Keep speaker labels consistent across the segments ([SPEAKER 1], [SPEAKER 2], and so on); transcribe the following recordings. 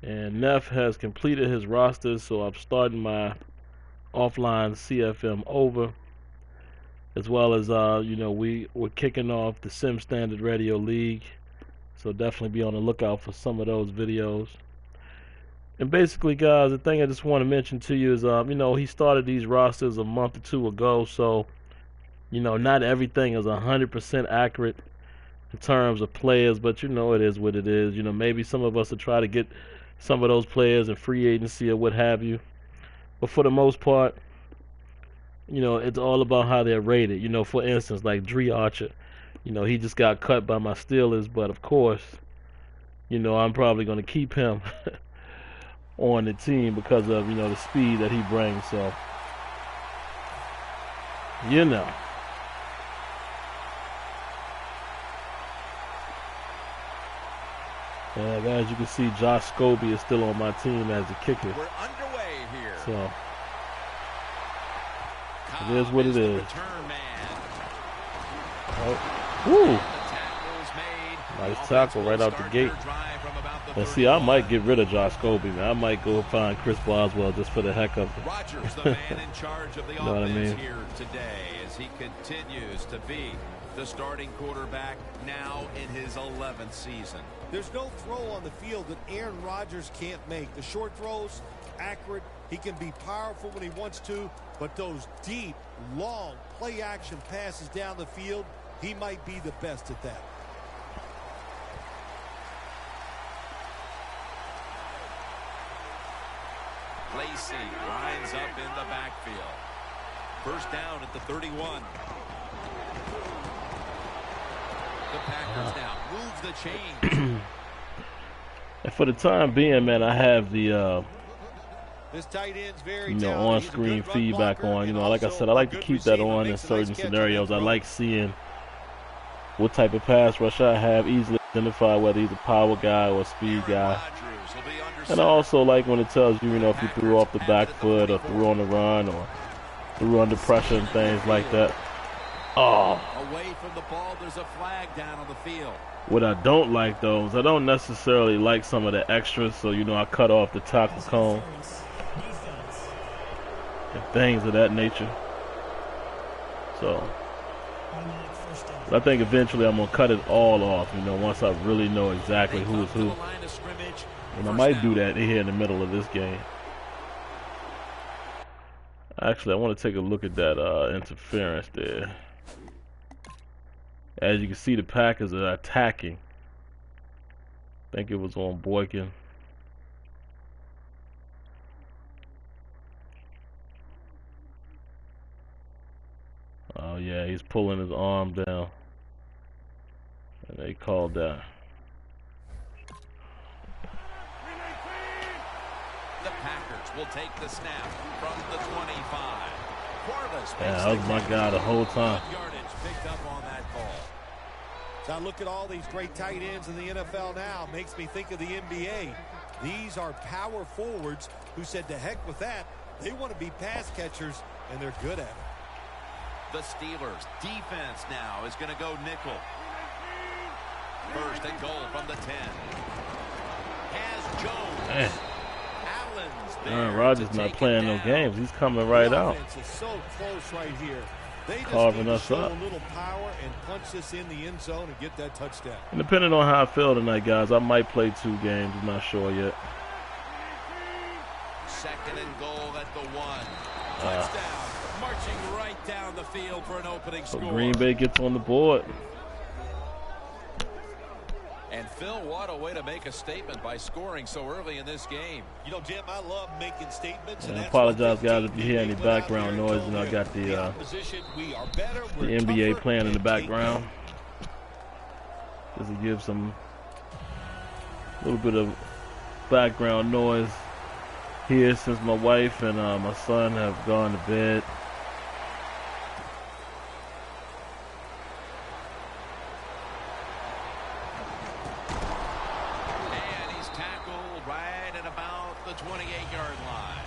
[SPEAKER 1] And Nyeph has completed his roster, so I'm starting my offline CFM over, as well as we're kicking off the Sim Standard Radio League, so definitely be on the lookout for some of those videos. And basically, guys, the thing I just want to mention to you is, he started these rosters a month or two ago, so not everything is 100% accurate in terms of players, but it is what it is. Maybe some of us will try to get some of those players in free agency or what have you, but for the most part, it's all about how they're rated. For instance, like Dre Archer, he just got cut by my Steelers, but of course, I'm probably going to keep him on the team because of, the speed that he brings. So, And as you can see, Josh Scobie is still on my team as the kicker.
[SPEAKER 2] We're underway here.
[SPEAKER 1] So, it is what it is. Oh. Woo! Nice tackle right out the gate. And see, I might get rid of Josh Scobie, man. I might go find Chris Boswell just for the heck of it.
[SPEAKER 2] Rodgers, the man in charge of the
[SPEAKER 1] you know what I mean?
[SPEAKER 2] Here today as he continues to be the starting quarterback now in his 11th season.
[SPEAKER 3] There's no throw on the field that Aaron Rodgers can't make. The short throws, accurate. He can be powerful when he wants to, but those deep, long play-action passes down the field, he might be the best at that.
[SPEAKER 2] Lacey lines up in the backfield. First down at the 31. The Packers now move the chains.
[SPEAKER 1] And for the time being, man, I have the
[SPEAKER 3] this tight end's very
[SPEAKER 1] on-screen feedback on. Like I said, I like to keep that on in certain scenarios. I like seeing what type of pass rush I have, easily identify whether he's a power guy or a speed guy. And I also like when it tells you, if you threw off the back foot or threw on the run or threw under pressure and things like that. Oh.
[SPEAKER 2] Away from the ball, there's a flag down on the field.
[SPEAKER 1] What I don't like, though, is I don't necessarily like some of the extras. So, I cut off the tackle cone and things of that nature. So, but I think eventually I'm going to cut it all off, once I really know exactly who is who. And I might do that here in the middle of this game. Actually, I want to take a look at that interference there. As you can see, the Packers are attacking. I think it was on Boykin. Oh yeah, he's pulling his arm down. And they called that.
[SPEAKER 2] The Packers will take the snap from the 25.
[SPEAKER 1] Yeah, that was my guy the whole time.
[SPEAKER 2] Picked up on that call.
[SPEAKER 3] So I look at all these great tight ends in the NFL now. Makes me think of the NBA. These are power forwards who said to heck with that. They want to be pass catchers, and they're good at it.
[SPEAKER 2] The Steelers defense now is going to go nickel. First and goal from the 10. Has Jones.
[SPEAKER 1] Man.
[SPEAKER 2] Allen's
[SPEAKER 1] Aaron Rodgers not playing no games. He's coming right out.
[SPEAKER 3] It's so close right here. They just
[SPEAKER 1] Carving
[SPEAKER 3] need to
[SPEAKER 1] us
[SPEAKER 3] show
[SPEAKER 1] up.
[SPEAKER 3] a little power and punch this in the end zone and get that touchdown.
[SPEAKER 1] And depending on how I feel tonight, guys, I might play 2 games. I'm not sure yet.
[SPEAKER 2] Second and goal at the 1. Touchdown. Marching right down the field for an opening
[SPEAKER 1] So
[SPEAKER 2] score.
[SPEAKER 1] Green Bay gets on the board.
[SPEAKER 2] And Phil, what a way to make a statement by scoring so early in this game.
[SPEAKER 3] Jim, I love making statements.
[SPEAKER 1] And I apologize, guys, if you hear any background noise. I got the NBA playing in the background. Just to give some little bit of background noise here since my wife and my son have gone to bed.
[SPEAKER 2] And he's tackled right at about the 28-yard line.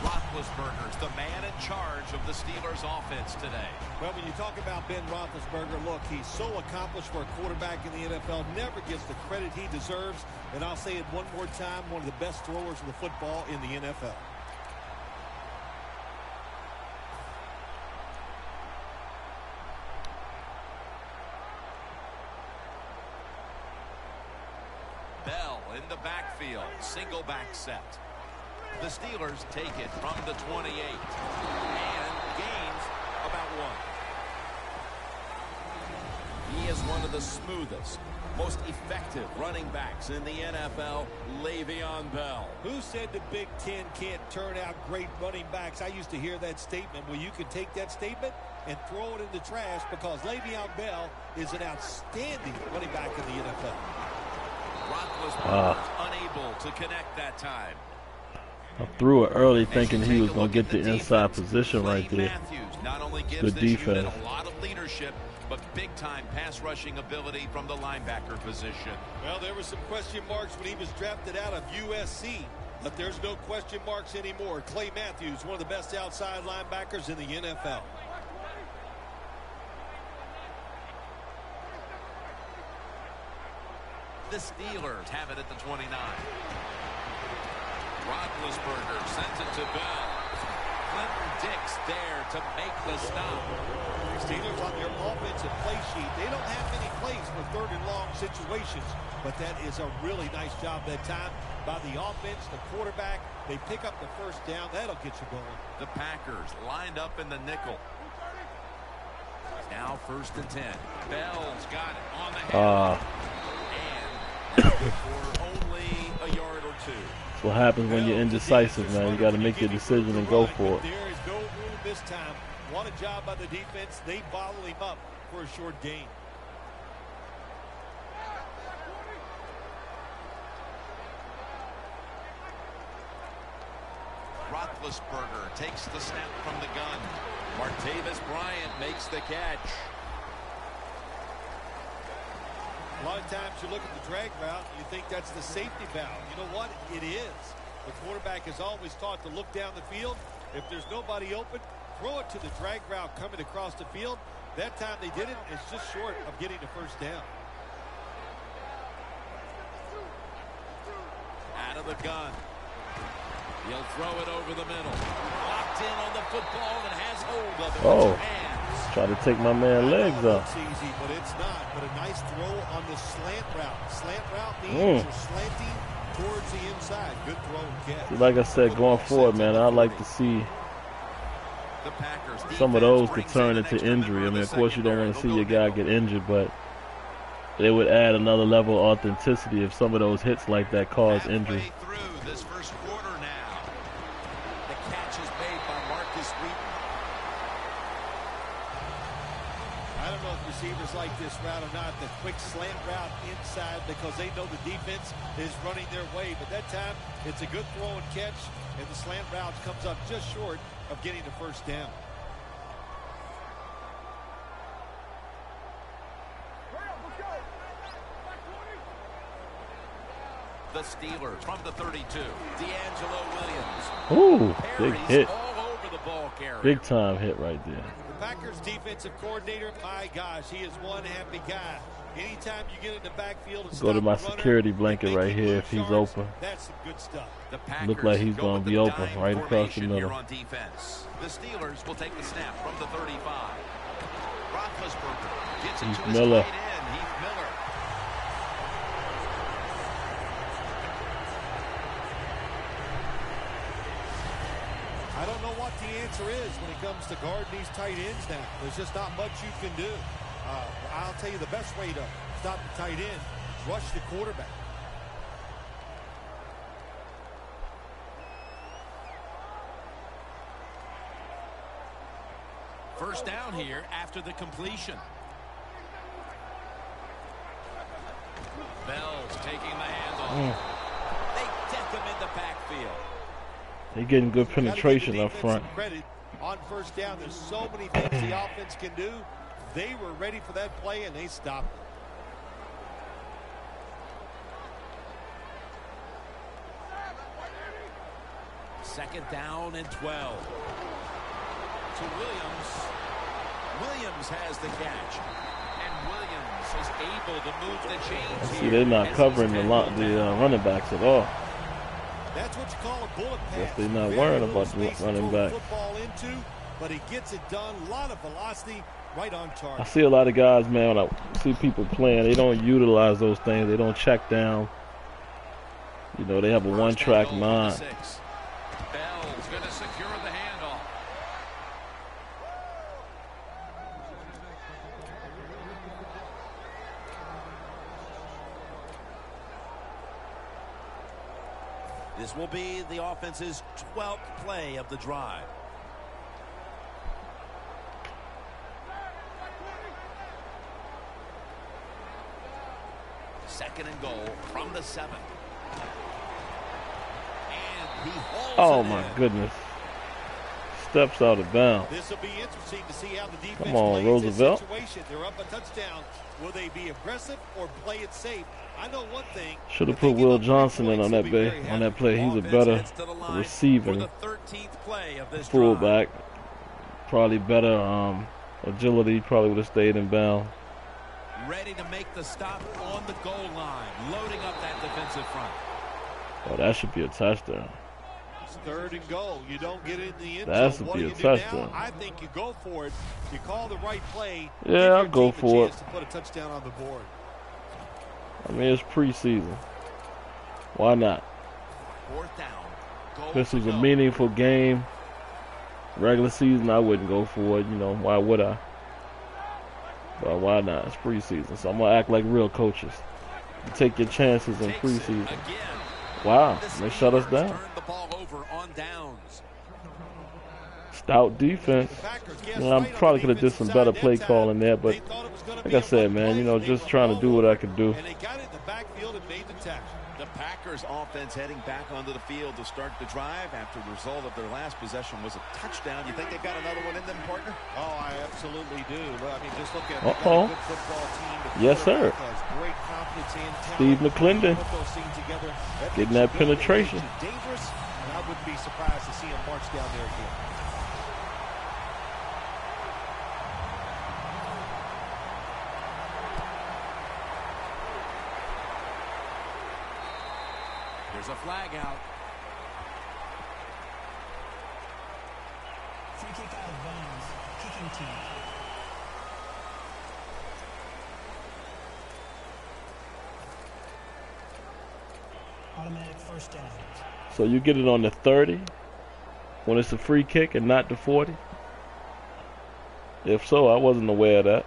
[SPEAKER 2] Locked Roethlisberger's the man in charge of the Steelers offense today.
[SPEAKER 3] Well, when you talk about Ben Roethlisberger, look, he's so accomplished for a quarterback in the NFL, never gets the credit he deserves. And I'll say it one more time, one of the best throwers of the football in the NFL.
[SPEAKER 2] Bell in the backfield, single back set. The Steelers take it from the 28 and gains about 1. He is one of the smoothest, most effective running backs in the NFL, Le'Veon Bell.
[SPEAKER 3] Who said the Big Ten can't turn out great running backs? I used to hear that statement. Well, you can take that statement and throw it in the trash because Le'Veon Bell is an outstanding running back in the NFL.
[SPEAKER 2] Roethlisberger unable to connect that time.
[SPEAKER 1] I threw it early thinking he was going to get the inside position right there.
[SPEAKER 2] Matthews not only gives
[SPEAKER 1] Good
[SPEAKER 2] this unit
[SPEAKER 1] defense.
[SPEAKER 2] a lot of leadership, but big-time pass rushing ability from the linebacker position.
[SPEAKER 3] Well, there were some question marks when he was drafted out of USC, but there's no question marks anymore. Clay Matthews, one of the best outside linebackers in the NFL.
[SPEAKER 2] The Steelers have it at the 29. Roethlisberger sends it to Bell. Clinton Dix there to make the stop.
[SPEAKER 3] Steelers on their offensive play sheet, they don't have many plays for third and long situations, but that is a really nice job that time by the offense, the quarterback. They pick up the first down. That'll get you going.
[SPEAKER 2] The Packers lined up in the nickel. Now 1st and 10. Bell's got it on the head. And that's good for only a yard or 2.
[SPEAKER 1] That's what happens when you're indecisive, man. You got to make your decision and go for it.
[SPEAKER 3] There is no room this time. What a job by the defense. They bottle him up for a short gain.
[SPEAKER 2] Roethlisberger takes the snap from the gun. Martavis Bryant makes the catch.
[SPEAKER 3] A lot of times you look at the drag route and you think that's the safety valve. You know what? It is. The quarterback is always taught to look down the field. If there's nobody open, throw it to the drag route coming across the field. That time they did it. It's just short of getting the first down.
[SPEAKER 2] Out of the gun. He'll throw it over the middle. Locked in on the football and has hold of it with his hands.
[SPEAKER 1] Try to take my man legs off.
[SPEAKER 3] It's easy, but it's not. But a nice throw on the slant route. Slant route means you're slanting towards the inside. Good throw and catch.
[SPEAKER 1] Like I said, going forward, man, I'd like to see some of those could turn into injury. I mean, of course, you don't want to see your guy get injured, but it would add another level of authenticity if some of those hits like that cause injury.
[SPEAKER 2] Through this first quarter now. The catch is made by Marcus Wheaton.
[SPEAKER 3] I don't know if receivers like this route or not, the quick slant route inside because they know the defense is running their way. But that time, it's a good throw and catch, and the slant route comes up just short of getting the first down.
[SPEAKER 2] The Steelers from the 32. D'Angelo Williams.
[SPEAKER 1] Ooh, big hit.
[SPEAKER 2] All over the ball carrier.
[SPEAKER 1] Big time hit right there.
[SPEAKER 3] The Packers defensive coordinator, my gosh, he is one happy guy. Anytime you get in the backfield and
[SPEAKER 1] Go to my
[SPEAKER 3] stop the runner,
[SPEAKER 1] security blanket
[SPEAKER 3] make
[SPEAKER 1] right
[SPEAKER 3] him
[SPEAKER 1] here
[SPEAKER 3] lose
[SPEAKER 1] if he's
[SPEAKER 3] yards,
[SPEAKER 1] open.
[SPEAKER 3] That's some good stuff.
[SPEAKER 2] The Packers
[SPEAKER 1] Look like he's
[SPEAKER 2] go
[SPEAKER 1] going
[SPEAKER 2] with
[SPEAKER 1] to be
[SPEAKER 2] the
[SPEAKER 1] open
[SPEAKER 2] dime
[SPEAKER 1] right across the
[SPEAKER 2] formation
[SPEAKER 1] middle.
[SPEAKER 2] here on defense. The Steelers will take the snap from the 35. Roethlisberger gets it
[SPEAKER 1] Heath
[SPEAKER 2] to his
[SPEAKER 1] Miller.
[SPEAKER 2] tight end, Heath Miller.
[SPEAKER 3] I don't know what the answer is when it comes to guarding these tight ends now. There's just not much you can do. I'll tell you the best way to stop the tight end, rush the quarterback.
[SPEAKER 2] First down here after the completion. Bell's taking the handoff. They deck him in the backfield.
[SPEAKER 1] They're getting good penetration up front.
[SPEAKER 3] Credit on first down. There's so many things the offense can do. They were ready for that play, and they stopped it.
[SPEAKER 2] Second down and 12. To Williams. Williams has the catch. And Williams is able to move the chains.
[SPEAKER 1] See, they're not covering the running backs at all.
[SPEAKER 3] That's what you call a bullet pass.
[SPEAKER 1] Guess they're not worried about the running back.
[SPEAKER 3] But he gets it done. A lot of velocity, right on target.
[SPEAKER 1] I see a lot of guys, man, when I see people playing, they don't utilize those things. They don't check down. You know, they have a one-track mind.
[SPEAKER 2] Bell's going to secure the handoff. This will be the offense's 12th play of the drive. Second and goal from the 7. And he holds
[SPEAKER 1] Oh my goodness. Steps out of bounds.
[SPEAKER 3] This will be interesting to see how the defense
[SPEAKER 1] Come on,
[SPEAKER 3] plays
[SPEAKER 1] Roosevelt.
[SPEAKER 3] this situation. They're up a touchdown. Will they be aggressive or play it safe? I know one thing.
[SPEAKER 1] Should have put Will Johnson in on that play. He's a better receiver, fullback. Probably better agility. Probably would have stayed in bounds.
[SPEAKER 2] Ready to make the stop on the goal line, loading up that defensive front.
[SPEAKER 1] Oh, that should be a touchdown.
[SPEAKER 3] It's third and goal. You don't get it in the end zone.
[SPEAKER 1] That should
[SPEAKER 3] What
[SPEAKER 1] be
[SPEAKER 3] do
[SPEAKER 1] a
[SPEAKER 3] you do
[SPEAKER 1] touchdown.
[SPEAKER 3] now? I think you go for it. You call the right play.
[SPEAKER 1] Yeah, I'll go for it.
[SPEAKER 3] To put a touchdown on the board.
[SPEAKER 1] I mean, it's preseason. Why not?
[SPEAKER 2] Fourth down.
[SPEAKER 1] This was a meaningful game. Regular season, I wouldn't go for it. You know, why would I? But why not? It's preseason, so I'm gonna act like real coaches. You take your chances in preseason. Wow, they shut us down. Stout defense. You know, I probably could have did some better play calling there, but like I said, man, you know, just trying to do what I could do.
[SPEAKER 3] And they got it in the backfield and made the tackle.
[SPEAKER 2] The Packers offense heading back onto the field to start the drive after the result of their last possession was a touchdown. You think they've got another one in them, partner?
[SPEAKER 3] Oh, I absolutely do. I mean, just look at a good football team.
[SPEAKER 1] Yes, sir.
[SPEAKER 3] Great confidence and talent.
[SPEAKER 1] Steve McClendon getting that penetration.
[SPEAKER 3] Dangerous, and I wouldn't be surprised to see him march down there again.
[SPEAKER 2] There's a flag out.
[SPEAKER 4] Free kick out of bounds. Kicking team. Automatic first down.
[SPEAKER 1] So you get it on the 30 when it's a free kick and not the 40? If so, I wasn't aware of that.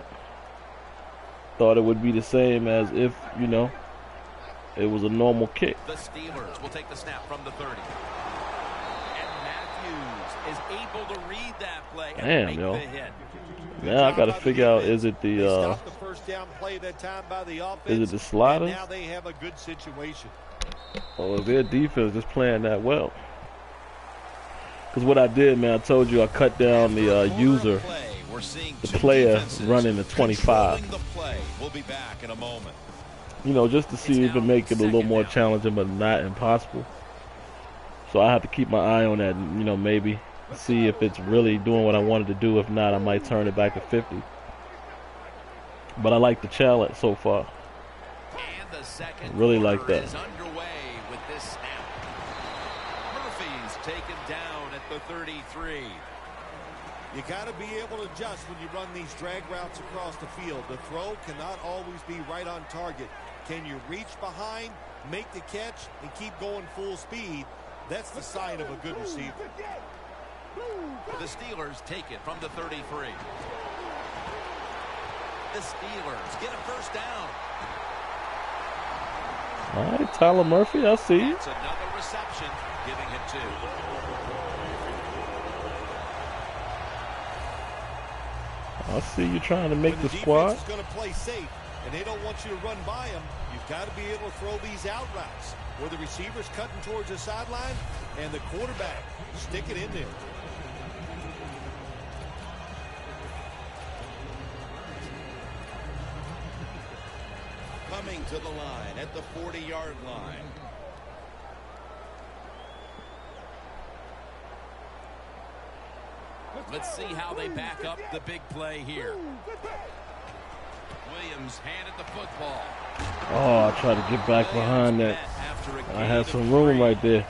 [SPEAKER 1] Thought it would be the same as if, you know, it was a normal kick.
[SPEAKER 2] The Steelers will take the snap from the 30. And Matthews is able to read that play and
[SPEAKER 1] damn,
[SPEAKER 2] make
[SPEAKER 1] yo.
[SPEAKER 2] the hit.
[SPEAKER 1] Now I got to figure out, is it the
[SPEAKER 3] first down play that time by the offense,
[SPEAKER 1] is it the sliders?
[SPEAKER 3] now they have a good situation.
[SPEAKER 1] Or is their defense just playing that well? Because what I did, man, I told you I cut down the user, the player running the 25.
[SPEAKER 2] The play. We'll be back in a moment.
[SPEAKER 1] You know, just to see if it make it a little more challenging, but not impossible. So I have to keep my eye on that, and, you know, maybe see if it's really doing what I wanted to do. If not, I might turn it back to 50. But I like the challenge so far.
[SPEAKER 2] And the second
[SPEAKER 1] I really like that.
[SPEAKER 2] is underway with this snap. Murphy's taken down at the 33.
[SPEAKER 3] You got to be able to adjust when you run these drag routes across the field. The throw cannot always be right on target. Can you reach behind, make the catch, and keep going full speed? That's the sign of a good receiver.
[SPEAKER 2] The Steelers take it from the 33. The Steelers get a first down.
[SPEAKER 1] All right, Tyler Murphy, I see you.
[SPEAKER 2] It's another reception, giving it 2.
[SPEAKER 1] I see you trying to make the squad.
[SPEAKER 3] Defense is going to play safe, and they don't want you to run by them. You've got to be able to throw these out routes where the receiver's cutting towards the sideline and the quarterback stick it in there.
[SPEAKER 2] Coming to the line at the 40-yard line. Let's see how they back up the big play here. Williams handed the football.
[SPEAKER 1] Oh, I tried to get back behind that. I had some room right there.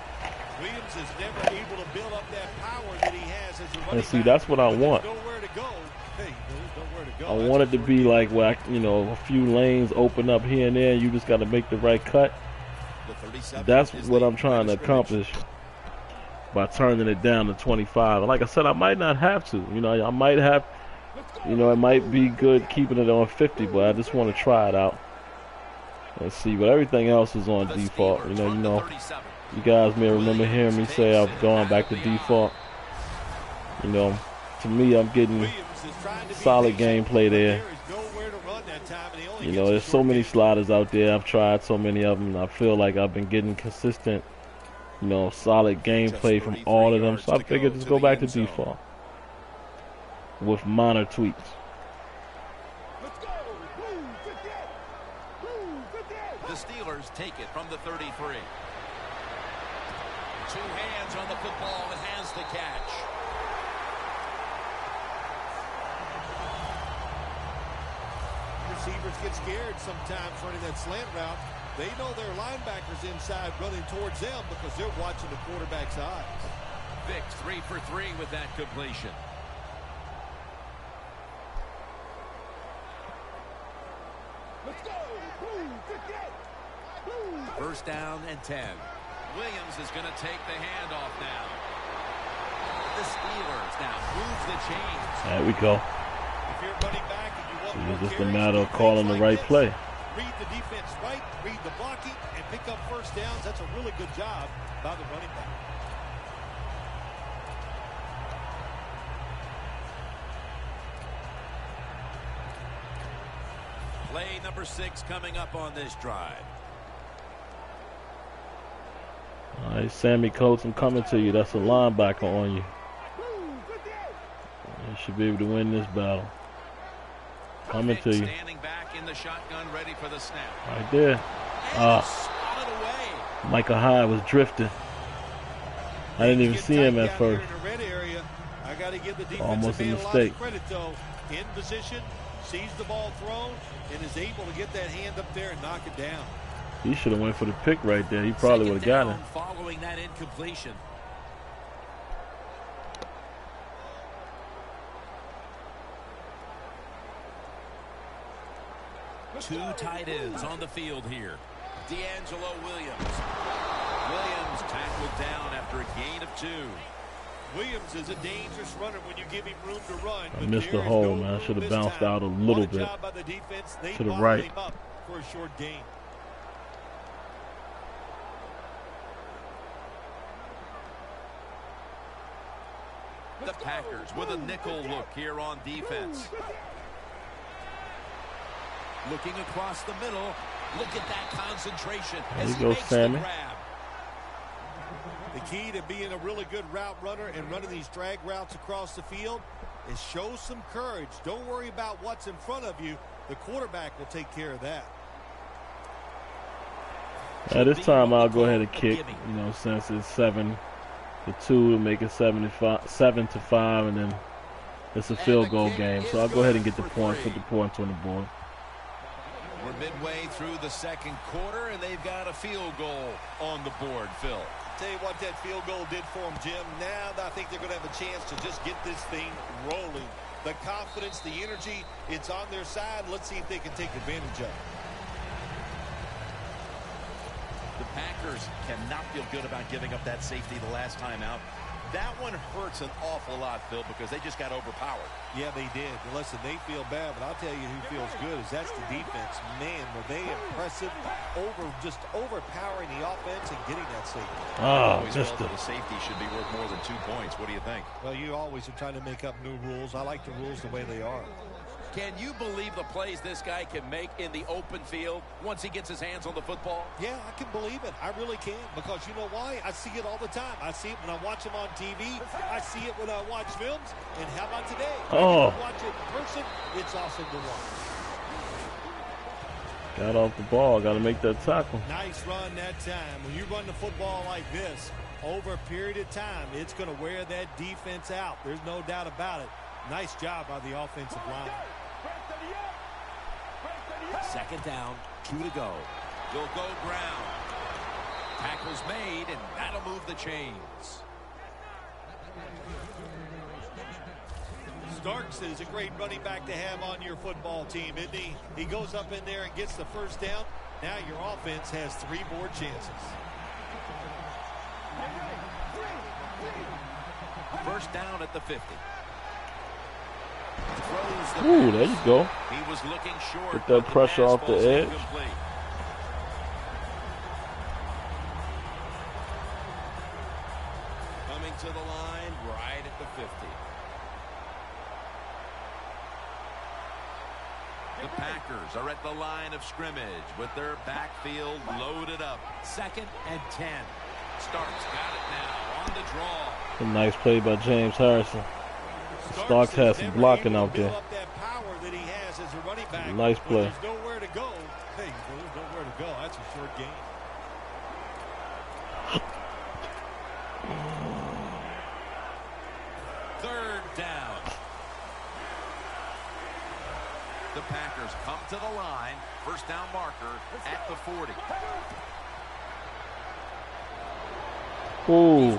[SPEAKER 3] Williams is never able to build up that power that he has as a running
[SPEAKER 1] And see,
[SPEAKER 3] back.
[SPEAKER 1] that's what I want.
[SPEAKER 3] There's nowhere to go. Hey, there's nowhere to go.
[SPEAKER 1] I want it to be like where a few lanes open up here and there, and you just got to make the right cut. That's what I'm trying to accomplish by turning it down to 25. And like I said, I might not have to. I might have. It might be good keeping it on 50, but I just want to try it out. Let's see. But everything else is on default. You guys may remember hearing me say I've gone back to default. To me, I'm getting solid gameplay there. There's so many sliders out there. I've tried so many of them. And I feel like I've been getting consistent, solid gameplay from all of them. So I figured just go back to default with minor tweaks.
[SPEAKER 2] The Steelers take it from the 33. Two hands on the football and has the catch.
[SPEAKER 3] Receivers get scared sometimes running that slant route. They know their linebackers inside running towards them because they're watching the quarterback's eyes.
[SPEAKER 2] Vick 3 for 3 with that completion.
[SPEAKER 3] Let's go.
[SPEAKER 2] First down and 10. Williams is going to take the handoff now. The Steelers now move the chains.
[SPEAKER 1] There we go.
[SPEAKER 3] If you're running back and you want
[SPEAKER 1] It's
[SPEAKER 3] more
[SPEAKER 1] just a
[SPEAKER 3] carries,
[SPEAKER 1] matter of
[SPEAKER 3] do
[SPEAKER 1] calling
[SPEAKER 3] things
[SPEAKER 1] the
[SPEAKER 3] like
[SPEAKER 1] right
[SPEAKER 3] this.
[SPEAKER 1] play.
[SPEAKER 3] Read the defense right, read the blocking, and pick up first downs. That's a really good job by the running back.
[SPEAKER 2] Play number 6 coming up on this drive.
[SPEAKER 1] All right, Sammy Coates, I'm coming to you. That's a linebacker on you. You should be able to win this battle. Coming to you.
[SPEAKER 2] Standing back in the shotgun, ready for the snap.
[SPEAKER 1] Right there.
[SPEAKER 2] Spotted away.
[SPEAKER 1] Micah Hyde was drifting. I didn't even see him at first.
[SPEAKER 3] In the red area. I got to give the
[SPEAKER 1] Almost
[SPEAKER 3] defensive
[SPEAKER 1] a
[SPEAKER 3] man a lot
[SPEAKER 1] mistake.
[SPEAKER 3] of credit, though. In position, sees the ball thrown, and is able to get that hand up there and knock it down.
[SPEAKER 1] He should have went for the pick right there. He probably would have got it.
[SPEAKER 2] Following that incompletion. Two tight ends on the field here. D'Angelo Williams. Williams tackled down after a gain of 2.
[SPEAKER 3] Williams is a dangerous runner when you give him room to run.
[SPEAKER 1] I missed the hole, man. I should have bounced out a little bit to the right.
[SPEAKER 3] For a short gain.
[SPEAKER 2] The Packers with a nickel look here on defense. Looking across the middle. Look at that concentration.
[SPEAKER 1] There you go, Sammy.
[SPEAKER 3] The key to being a really good route runner and running these drag routes across the field is show some courage. Don't worry about what's in front of you. The quarterback will take care of that.
[SPEAKER 1] At this time, I'll go ahead and kick, since it's 7-2 to make it 7-5, and then it's a field goal game. So I'll go ahead and get the points, put the points on the board.
[SPEAKER 2] We're midway through the second quarter, and they've got a field goal on the board, Phil.
[SPEAKER 3] Tell you what that field goal did for them, Jim. Now I think they're going to have a chance to just get this thing rolling. The confidence, the energy, it's on their side. Let's see if they can take advantage of it.
[SPEAKER 2] The Packers cannot feel good about giving up that safety the last time out. That one hurts an awful lot, Phil, because they just got overpowered.
[SPEAKER 3] Yeah, they did. Listen, they feel bad, but I'll tell you who feels good is that's the defense. Man, were they impressive, just overpowering the offense and getting that safety.
[SPEAKER 1] Oh,
[SPEAKER 2] just the safety should be worth more than 2 points. What do you think?
[SPEAKER 3] Well, you always are trying to make up new rules. I like the rules the way they are.
[SPEAKER 2] Can you believe the plays this guy can make in the open field once he gets his hands on the football?
[SPEAKER 3] Yeah, I can believe it. I really can, because you know why? I see it all the time. I see it when I watch him on TV. I see it when I watch films. And how about today?
[SPEAKER 1] Oh.
[SPEAKER 3] When you watch it in person, it's awesome to watch.
[SPEAKER 1] Got off the ball. Got to make that tackle.
[SPEAKER 3] Nice run that time. When you run the football like this, over a period of time, it's going to wear that defense out. There's no doubt about it. Nice job by the offensive line.
[SPEAKER 2] Second down, 2 to go. He'll go ground. Tackle's made, and that'll move the chains.
[SPEAKER 3] Starks is a great running back to have on your football team, isn't he? He goes up in there and gets the first down. Now your offense has 3 more chances.
[SPEAKER 2] First down at the 50.
[SPEAKER 1] Ooh, there you go.
[SPEAKER 2] He was looking short.
[SPEAKER 1] Get that pressure off the edge.
[SPEAKER 3] Coming to the line right at the 50.
[SPEAKER 2] The Packers are at the line of scrimmage with their backfield loaded up. 2nd and 10. Starks got it now on the draw.
[SPEAKER 1] A nice play by James Harrison. Starks has some blocking out there. Nice play.
[SPEAKER 3] There's nowhere to go. Hey, there's nowhere to go. That's a short game.
[SPEAKER 2] Third down. The Packers come to the line. First down marker at the 40.
[SPEAKER 1] Ooh.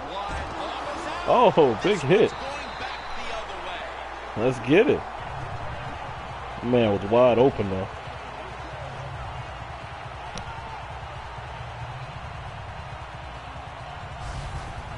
[SPEAKER 1] Oh, big hit. Let's get it. Man was wide open though.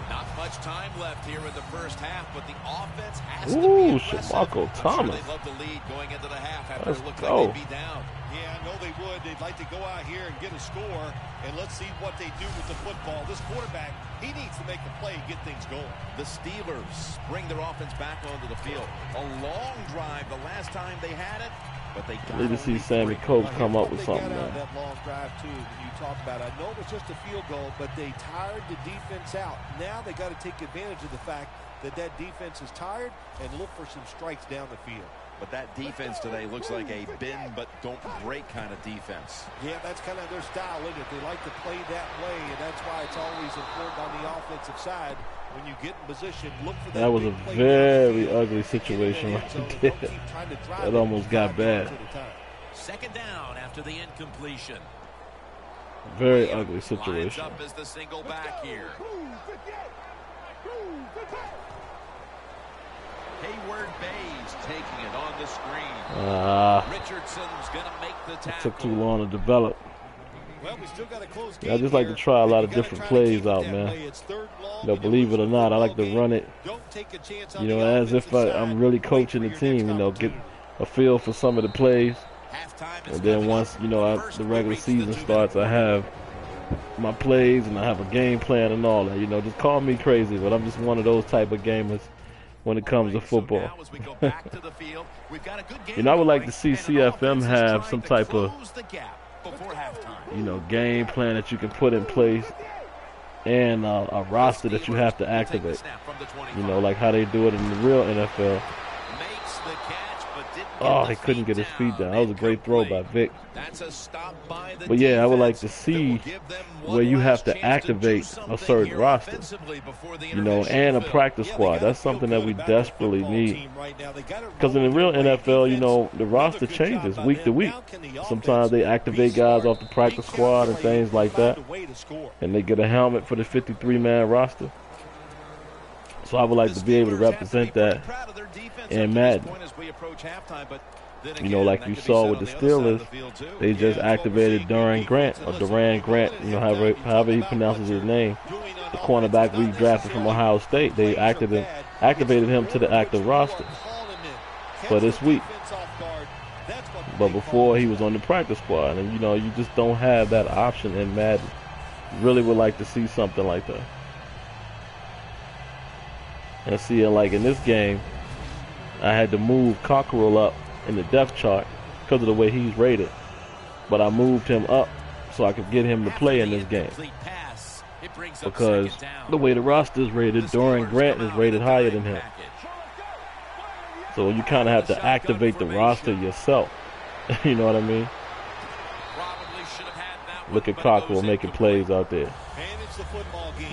[SPEAKER 2] Not much time left here in the first half, but the offense has
[SPEAKER 1] to
[SPEAKER 2] be
[SPEAKER 1] aggressive. Shamarko Thomas.
[SPEAKER 2] They'd love the lead going into the half after
[SPEAKER 1] Let's
[SPEAKER 2] it looked
[SPEAKER 1] go.
[SPEAKER 2] like they'd be down.
[SPEAKER 3] Yeah, I know they would. They'd like to go out here and get a score, and let's see what they do with the football. This quarterback, he needs to make a play and get things going.
[SPEAKER 2] The Steelers bring their offense back onto the field. A long drive the last time they had it, but they got
[SPEAKER 1] need to see Sammy Coates come up with something.
[SPEAKER 3] That long drive too, when you talk about it. I know it was just a field goal, but they tired the defense out. Now they got to take advantage of the fact that that defense is tired and look for some strikes down the field.
[SPEAKER 2] But that defense today looks like a bend but don't break kind of defense.
[SPEAKER 3] Yeah, that's kind of their style, isn't it? They like to play that way, and that's why it's always important on the offensive side. When you get in position, look for that.
[SPEAKER 1] That was a very ugly situation right there. That almost got bad.
[SPEAKER 2] Second down after the incompletion.
[SPEAKER 1] Very ugly situation.
[SPEAKER 2] Lines up as the single back here. Hayward Bays taking it on the screen. Richardson's going to make the tackle.
[SPEAKER 1] It took too long to develop.
[SPEAKER 3] Well, we still got a close game.
[SPEAKER 1] Yeah, I just like to try a lot of different plays out, man. You know, believe it or not, I like to run it, you know, as if I'm really coaching the team, you know, get a feel for some of the plays. And then once, you know, the regular season starts, I have my plays and I have a game plan and all that. You know, just call me crazy, but I'm just one of those type of gamers when it comes to football. You know, I would like to see CFM have some type of, you know, game plan that you can put in place and a roster that you have to activate. You know, like how they do it in the real NFL. Oh, he couldn't get his feet down. That was a great throw by Vic. But yeah, I would like to see where you have to activate a certain roster, you know, and a practice squad. That's something that we desperately need. Because in the real NFL, you know, the roster changes week to week. Sometimes they activate guys off the practice squad and things like that, and they get a helmet for the 53-man roster. So I would like to be able to represent that in Madden. You know, like you saw with the Steelers, they just activated Duran Grant, you know, however he pronounces his name, the cornerback we drafted from Ohio State. They activated him to the active roster for this week. But before, he was on the practice squad, and you know, you just don't have that option in Madden. Really would like to see something like that. And see, like in this game, I had to move Cockerell up in the depth chart because of the way he's rated. But I moved him up so I could get him to play in this game. Because the way the roster is rated, Duran Grant is rated higher than him. So you kind of have to activate the roster yourself. You know what I mean? Look at Cockrell making plays out there,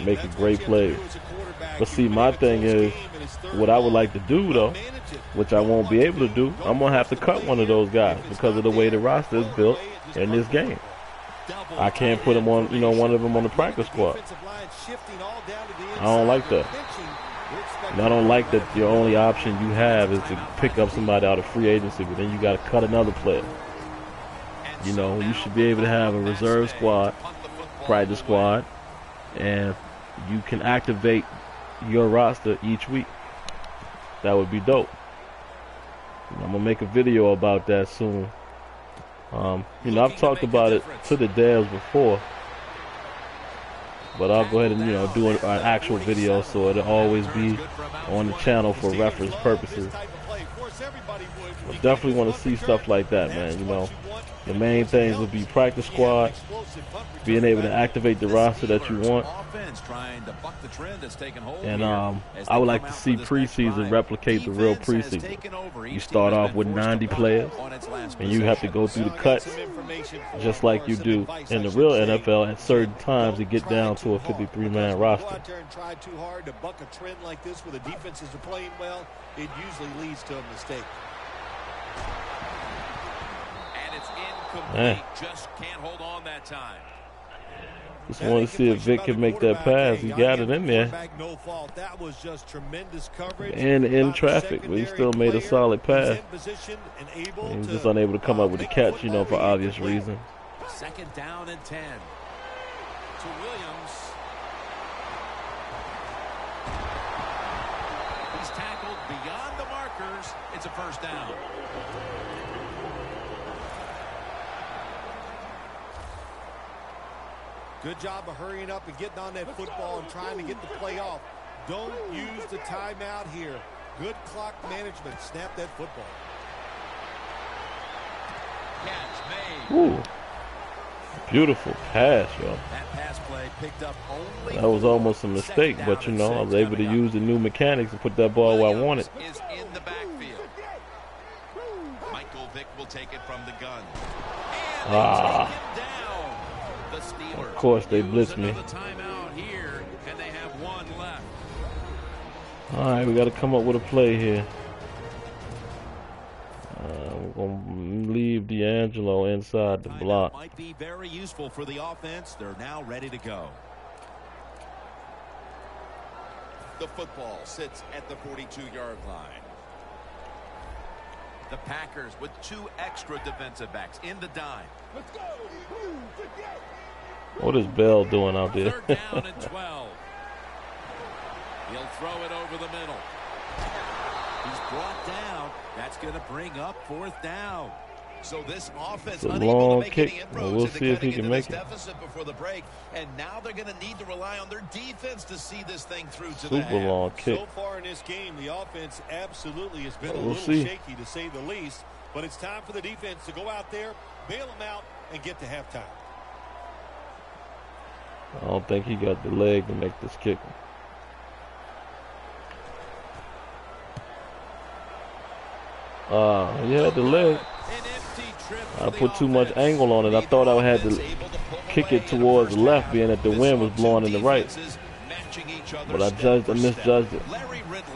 [SPEAKER 1] making great plays. But see, my thing is, what I would like to do though, which I won't be able to do, I'm gonna have to cut one of those guys because of the way the roster is built in this game. I can't put them on, one of them on the practice squad. I don't like that. And I don't like that your only option you have is to pick up somebody out of free agency, but then you got to cut another player. You should be able to have a reserve squad, practice squad, and you can activate your roster each week. That would be dope. I'm going to make a video about that soon. I've talked about it to the devs before, but I'll go ahead and, do an actual video so it'll always be on the channel for reference purposes. I definitely want to see stuff like that, man. The main things would be practice squad, being able to activate the roster that you want, and I would like to see preseason replicate the real preseason. You start off with 90 players, and you have to go through the cuts just like you do in the real NFL at certain times to get down to a 53-man roster.
[SPEAKER 3] Too hard to buck a trend like this where the defenses are playing well, it usually leads to a mistake. Just can't hold on that time.
[SPEAKER 1] Just want to see if Vic can make that pass. He got it in there.
[SPEAKER 3] That was just tremendous coverage.
[SPEAKER 1] And in traffic, but he still made a solid pass. He was just unable to come up with the catch, for obvious reasons.
[SPEAKER 2] Second down and 10. To Williams. He's tackled beyond the markers. It's a first down.
[SPEAKER 3] Good job of hurrying up and getting on that football and trying to get the play off. Don't use the timeout here. Good clock management. Snap that football.
[SPEAKER 2] Catch made.
[SPEAKER 1] Ooh. Beautiful pass, yo.
[SPEAKER 2] That pass play picked up only.
[SPEAKER 1] That was almost a mistake, but I was able to use the new mechanics and put that ball where I wanted.
[SPEAKER 2] Is in the backfield. Michael Vick will take it from the gun. And take him down.
[SPEAKER 1] Of course, they blitzed me.
[SPEAKER 2] Here, and they have one left.
[SPEAKER 1] All right, we got to come up with a play here. We're going to leave D'Angelo inside the block.
[SPEAKER 2] Might be very useful for the offense. They're now ready to go. The football sits at the 42-yard line. The Packers with 2 extra defensive backs in the dime. Let's go.
[SPEAKER 1] What is Bell doing out there?
[SPEAKER 2] Third down and 12. He'll throw it over the middle. He's brought down. That's going to bring up fourth down. So this offense
[SPEAKER 1] it's a
[SPEAKER 2] unable
[SPEAKER 1] long
[SPEAKER 2] to make
[SPEAKER 1] kick.
[SPEAKER 2] any inroads
[SPEAKER 1] We'll see if he can make it.
[SPEAKER 2] Deficit before the break, and now they're going to need to rely on their defense to see this thing through to
[SPEAKER 1] Super
[SPEAKER 2] the
[SPEAKER 1] long
[SPEAKER 2] half.
[SPEAKER 1] kick.
[SPEAKER 3] So far in this game, the offense absolutely has been a
[SPEAKER 1] We'll
[SPEAKER 3] little
[SPEAKER 1] see.
[SPEAKER 3] shaky, to say the least. But it's time for the defense to go out there, bail them out, and get to halftime.
[SPEAKER 1] I don't think he got the leg to make this kick. He had the leg. I put too much angle on it. I thought I had to kick it towards the left, being that the wind was blowing in the right. But I misjudged it.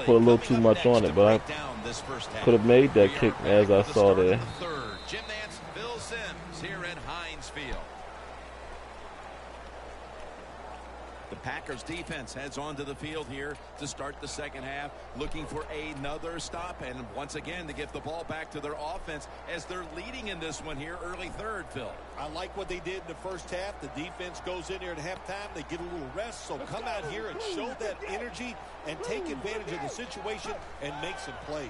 [SPEAKER 1] Put a little too much on it, but I could have made that kick as I saw there.
[SPEAKER 2] The Packers defense heads onto the field here to start the second half, looking for another stop, and once again to give the ball back to their offense as they're leading in this one here early third, Phil.
[SPEAKER 3] I like what they did in the first half. The defense goes in there at halftime. They get a little rest, so come out here and show that energy and take advantage of the situation and make some plays.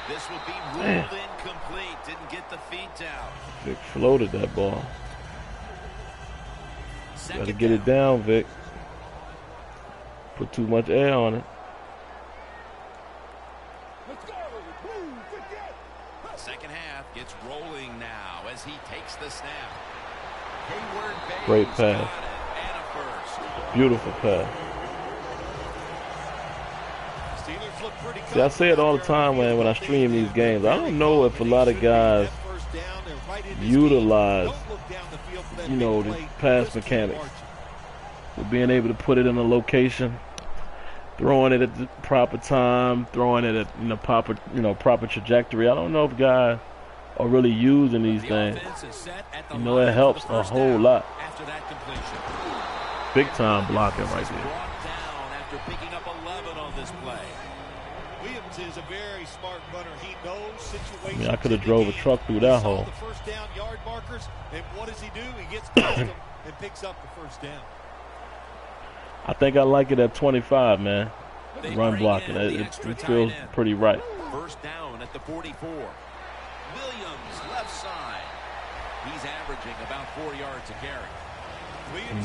[SPEAKER 2] This will be ruled incomplete. Didn't get the feet down.
[SPEAKER 1] Vic floated that ball. Got to get it down, Vic. Put too much air on it.
[SPEAKER 2] Second half gets rolling now as he takes the snap.
[SPEAKER 1] Great pass. Beautiful pass. See, I say it all the time, man, when I stream these games. I don't know if a lot of guys
[SPEAKER 3] right in this
[SPEAKER 1] utilize,
[SPEAKER 3] game. Don't look down the field for that
[SPEAKER 1] you know,
[SPEAKER 3] big
[SPEAKER 1] the
[SPEAKER 3] play.
[SPEAKER 1] pass
[SPEAKER 3] Just keep
[SPEAKER 1] mechanics.
[SPEAKER 3] marching.
[SPEAKER 1] With being able to put it in a location, throwing it at the proper time, throwing it at proper trajectory. I don't know if guys are really using these things. You know, it helps a whole lot.
[SPEAKER 2] After that completion.
[SPEAKER 1] Big time blocking right there.
[SPEAKER 2] Brought down after picking up 11 on this play.
[SPEAKER 3] Williams is a very smart runner. He knows situations.
[SPEAKER 1] I mean, I could have drove a truck through that hole.
[SPEAKER 3] The first down yard markers, and what does he do? He gets past them and picks up the first down.
[SPEAKER 1] I think I like it at 25, man. Run blocking. It feels pretty right.
[SPEAKER 2] First down at the 44. Williams, left side. He's averaging about 4 yards a carry.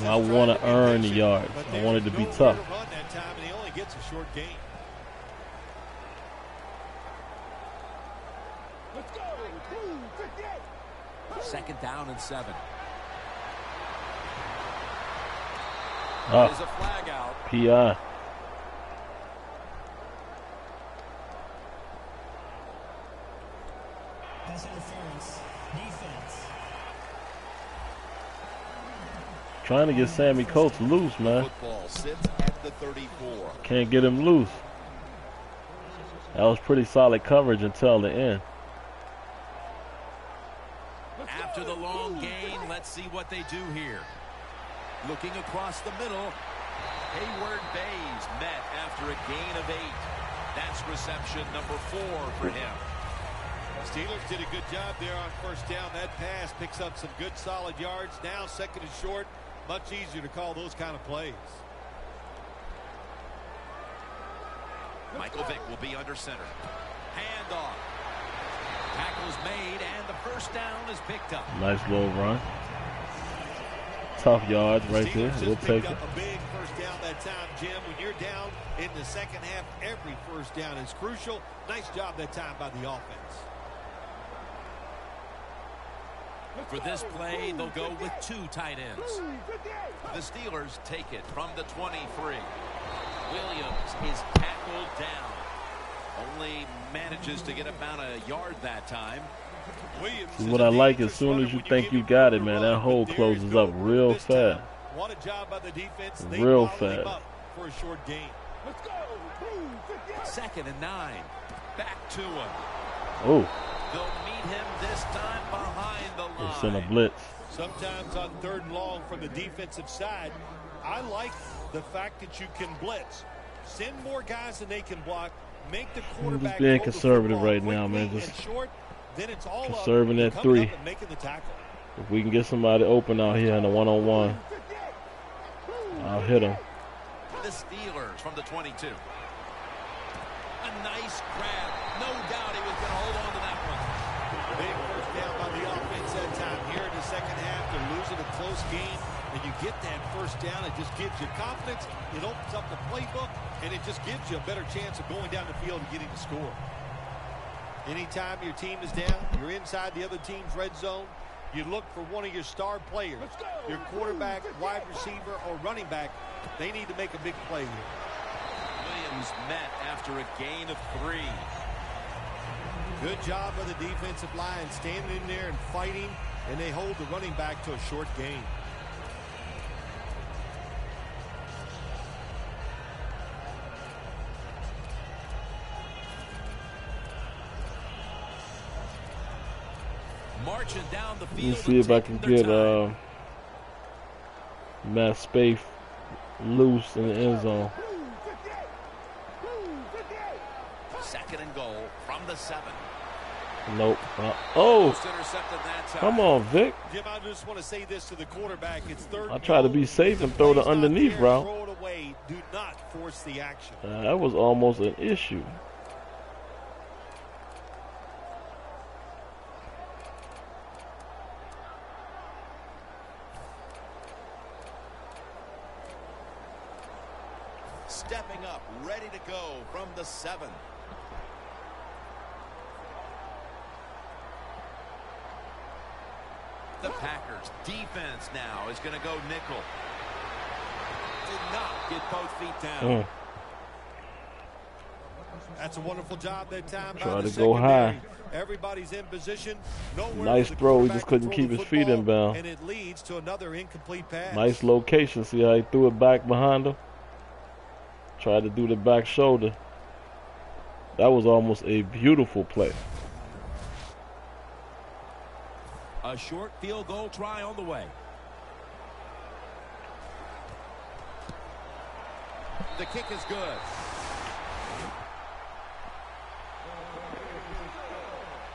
[SPEAKER 1] I want to earn the yards. I want it to be tough.
[SPEAKER 3] Run that time, and he only gets a short gain.
[SPEAKER 2] Second down and 7.
[SPEAKER 1] Up.
[SPEAKER 2] There's a flag out.
[SPEAKER 1] PI.
[SPEAKER 4] Pass interference. Defense.
[SPEAKER 1] Trying to get Sammy Coates loose, man.
[SPEAKER 2] Football sits at the 34.
[SPEAKER 1] Can't get him loose. That was pretty solid coverage until the end.
[SPEAKER 2] After the long gain, let's see what they do here. Looking across the middle, Hayward Bays met after a gain of 8. That's reception number 4 for him.
[SPEAKER 3] Steelers did a good job there on first down. That pass picks up some good solid yards. Now second and short. Much easier to call those kind of plays.
[SPEAKER 2] Michael Vick will be under center. Handoff. Tackle's made, and the first down is picked up.
[SPEAKER 1] Nice little run. Tough yards right there. We'll take it.
[SPEAKER 3] A big first down that time, Jim. When you're down in the second half, every first down is crucial. Nice job that time by the offense.
[SPEAKER 2] For this play, they'll go with 2 tight ends. The Steelers take it from the 23. Williams is tackled down. Only manages to get about a yard that time.
[SPEAKER 1] What I like, as soon as you think you got it, man, that hole closes up real fast.
[SPEAKER 3] What a job by the defense.
[SPEAKER 1] Real fast.
[SPEAKER 3] For a short gain.
[SPEAKER 2] Second and 9. Back to him.
[SPEAKER 1] Oh.
[SPEAKER 2] They'll meet him this time behind the line.
[SPEAKER 1] It's in a blitz.
[SPEAKER 3] Sometimes on third and long from the defensive side, I like the fact that you can blitz. Send more guys than they can block. Make the quarterback.
[SPEAKER 1] I'm just being conservative right now, man. Just
[SPEAKER 3] short, then it's all
[SPEAKER 1] conserving at 3.
[SPEAKER 3] making the tackle.
[SPEAKER 1] If we can get somebody open out here in a one-on-one, I'll hit him.
[SPEAKER 2] The Steelers from the 22. A nice grab. No doubt he was going to hold on to that one.
[SPEAKER 3] Big first down by the offense that time. Here in the second half, they're losing a close game, and you get that first down. It just gives you confidence. It opens up the playbook, and it just gives you a better chance of going down the field and getting the score. Anytime your team is down, you're inside the other team's red zone, you look for one of your star players, your quarterback, wide receiver, or running back. They need to make a big play here.
[SPEAKER 2] Williams met after a gain of 3.
[SPEAKER 3] Good job by the defensive line, standing in there and fighting, and they hold the running back to a short gain.
[SPEAKER 2] Marching down the
[SPEAKER 1] Let
[SPEAKER 2] field.
[SPEAKER 1] me see if I can get Matt Spaeth loose in the end zone.
[SPEAKER 2] Second and goal from the 7.
[SPEAKER 1] Nope. Oh,
[SPEAKER 2] Intercepted that time.
[SPEAKER 1] come on, Vic.
[SPEAKER 3] Jim, I just want to say this to the quarterback. It's third.
[SPEAKER 1] I try to be safe and throw the underneath route.
[SPEAKER 3] Throw it away. Do not force the action.
[SPEAKER 1] That was almost an issue.
[SPEAKER 2] Stepping up, ready to go from the 7. The Packers defense now is going to go nickel. Did not get both feet down.
[SPEAKER 3] That's a wonderful job that time.
[SPEAKER 1] Try to go high.
[SPEAKER 3] Everybody's in position. Nowhere
[SPEAKER 1] Nice
[SPEAKER 3] for the
[SPEAKER 1] throw. He
[SPEAKER 3] quarterback
[SPEAKER 1] just
[SPEAKER 3] to
[SPEAKER 1] couldn't
[SPEAKER 3] throw
[SPEAKER 1] keep
[SPEAKER 3] the
[SPEAKER 1] his feet
[SPEAKER 3] football,
[SPEAKER 1] in bounds.
[SPEAKER 3] and it leads to another incomplete pass.
[SPEAKER 1] Nice location. See how he threw it back behind him? Tried to do the back shoulder. That was almost a beautiful play.
[SPEAKER 2] A short field goal try on the way. The kick is good.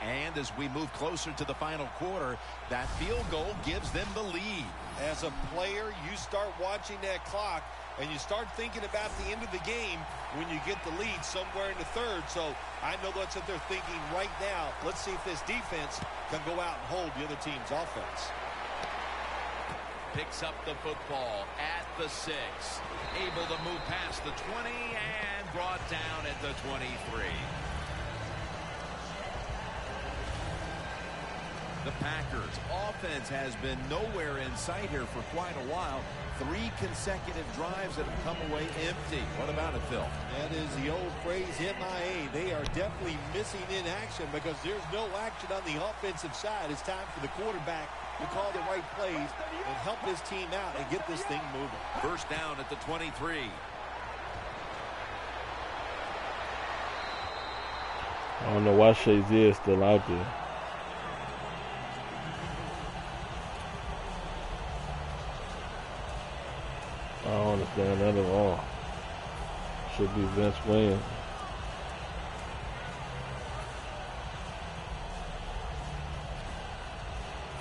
[SPEAKER 2] And as we move closer to the final quarter, that field goal gives them the lead.
[SPEAKER 3] As a player, you start watching that clock, and you start thinking about the end of the game when you get the lead somewhere in the third. So I know that's what they're thinking right now. Let's see if this defense can go out and hold the other team's offense.
[SPEAKER 2] Picks up the football at the 6. Able to move past the 20 and brought down at the 23. The Packers' offense has been nowhere in sight here for quite a while. 3 consecutive drives that have come away empty. What about it, Phil?
[SPEAKER 3] That is the old phrase, MIA. They are definitely missing in action because there's no action on the offensive side. It's time for the quarterback to call the right plays and help his team out and get this thing moving.
[SPEAKER 2] First down at the 23.
[SPEAKER 1] I don't know why Shazier is still out there. I don't understand that at all. Should be Vince Williams.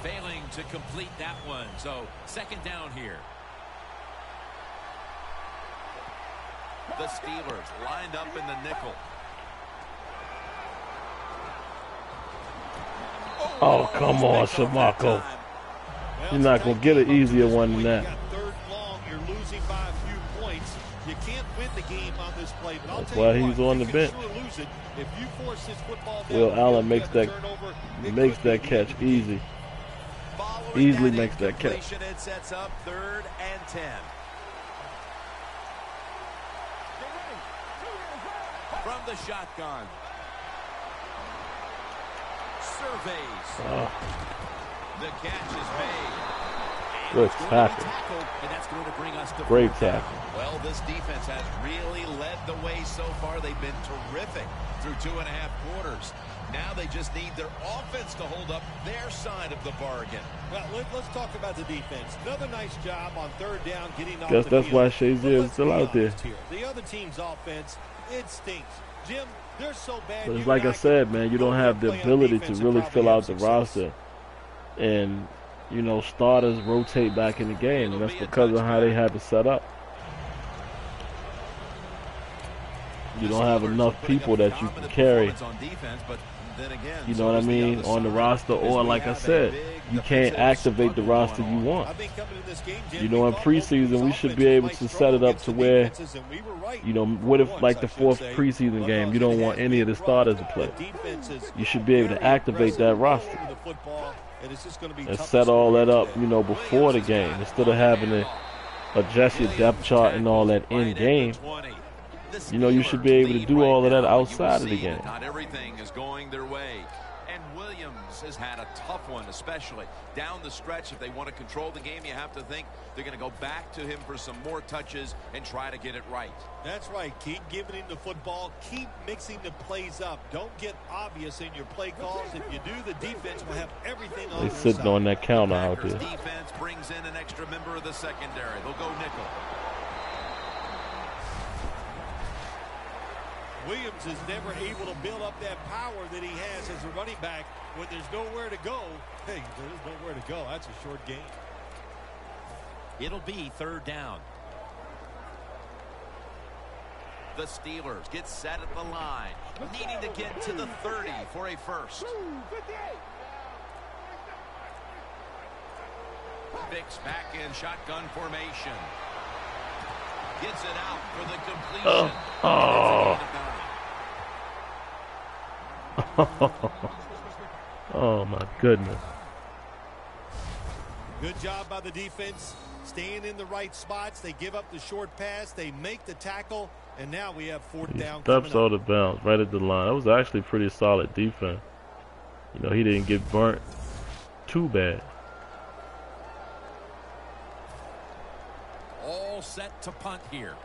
[SPEAKER 2] Failing to complete that one. So second down here. The Steelers lined up in the nickel.
[SPEAKER 1] Oh, come on, Shamako. You're not going to get an easier one than that.
[SPEAKER 3] You're losing by a few points. You can't win the game on this play. But
[SPEAKER 1] That's why he's on the bench.
[SPEAKER 3] If you force this football down,
[SPEAKER 1] Will Allen makes that catch easy. Easily makes that catch.
[SPEAKER 2] It sets up 3rd and 10. From the shotgun. Surveys. The catch is made.
[SPEAKER 1] Good tackle.
[SPEAKER 2] And that's going to bring us to
[SPEAKER 1] great tackle.
[SPEAKER 2] Well, this defense has really led the way so far. They've been terrific through 2.5 quarters. Now they just need their offense to hold up their side of the bargain.
[SPEAKER 3] Well, let's talk about the defense. Another nice job on 3rd down, getting off
[SPEAKER 1] Guess
[SPEAKER 3] the
[SPEAKER 1] that's
[SPEAKER 3] field.
[SPEAKER 1] why Shazier is still out there.
[SPEAKER 3] Here. The other team's offense, it stinks. Jim, they're so bad.
[SPEAKER 1] But it's like I said, man, you don't have the ability to really fill out the roster. And, you know, starters rotate back in the game. And that's because of how they have it set up. You don't have enough people that you can carry. You know what I mean? On the roster, or like I said, you can't activate the roster you want. You know, in preseason, we should be able to set it up to where, you know, what if like the 4th preseason game, you don't want any of the starters to play. You should be able to activate that roster and set all that up, you know, before the game, instead of having to adjust your depth chart and all that in game. You know, you should be able to do all of that outside of the game.
[SPEAKER 2] Not everything is going their way. And Williams has had a tough one, especially down the stretch. If they want to control the game, you have to think they're going to go back to him for some more touches and try to get it right.
[SPEAKER 3] That's right. Keep giving him the football. Keep mixing the plays up. Don't get obvious in your play calls. If you do, the defense will have everything on their side.
[SPEAKER 1] They're sitting on that counter out there.
[SPEAKER 2] Defense brings in an extra member of the secondary. They'll go nickel.
[SPEAKER 3] Williams is never able to build up that power that he has as a running back when there's nowhere to go. Hey, there's nowhere to go. That's a short game.
[SPEAKER 2] It'll be 3rd down. The Steelers get set at the line, needing to get to the 30 for a first. Vicks back in shotgun formation. Gets it out for the completion.
[SPEAKER 1] Oh my goodness.
[SPEAKER 3] Good job by the defense, staying in the right spots. They give up the short pass, they make the tackle, and now we have 4th down.
[SPEAKER 1] Steps out of bounds right at the line. That was actually pretty solid defense. You know, he didn't get burnt too bad.
[SPEAKER 2] All set to punt here.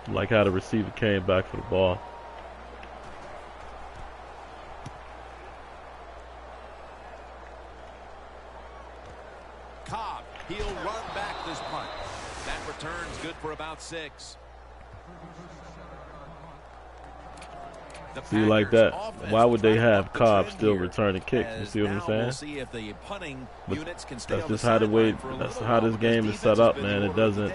[SPEAKER 1] Like how the receiver came back for the ball.
[SPEAKER 2] Cobb, he'll run back this punt. That return's good for about 6.
[SPEAKER 1] See, like that. Why would they have Cobb still returning kicks? You see what I'm saying?
[SPEAKER 2] We'll see if the punting units can stay
[SPEAKER 1] That's just how the way. That's how this game is set up, man. It doesn't.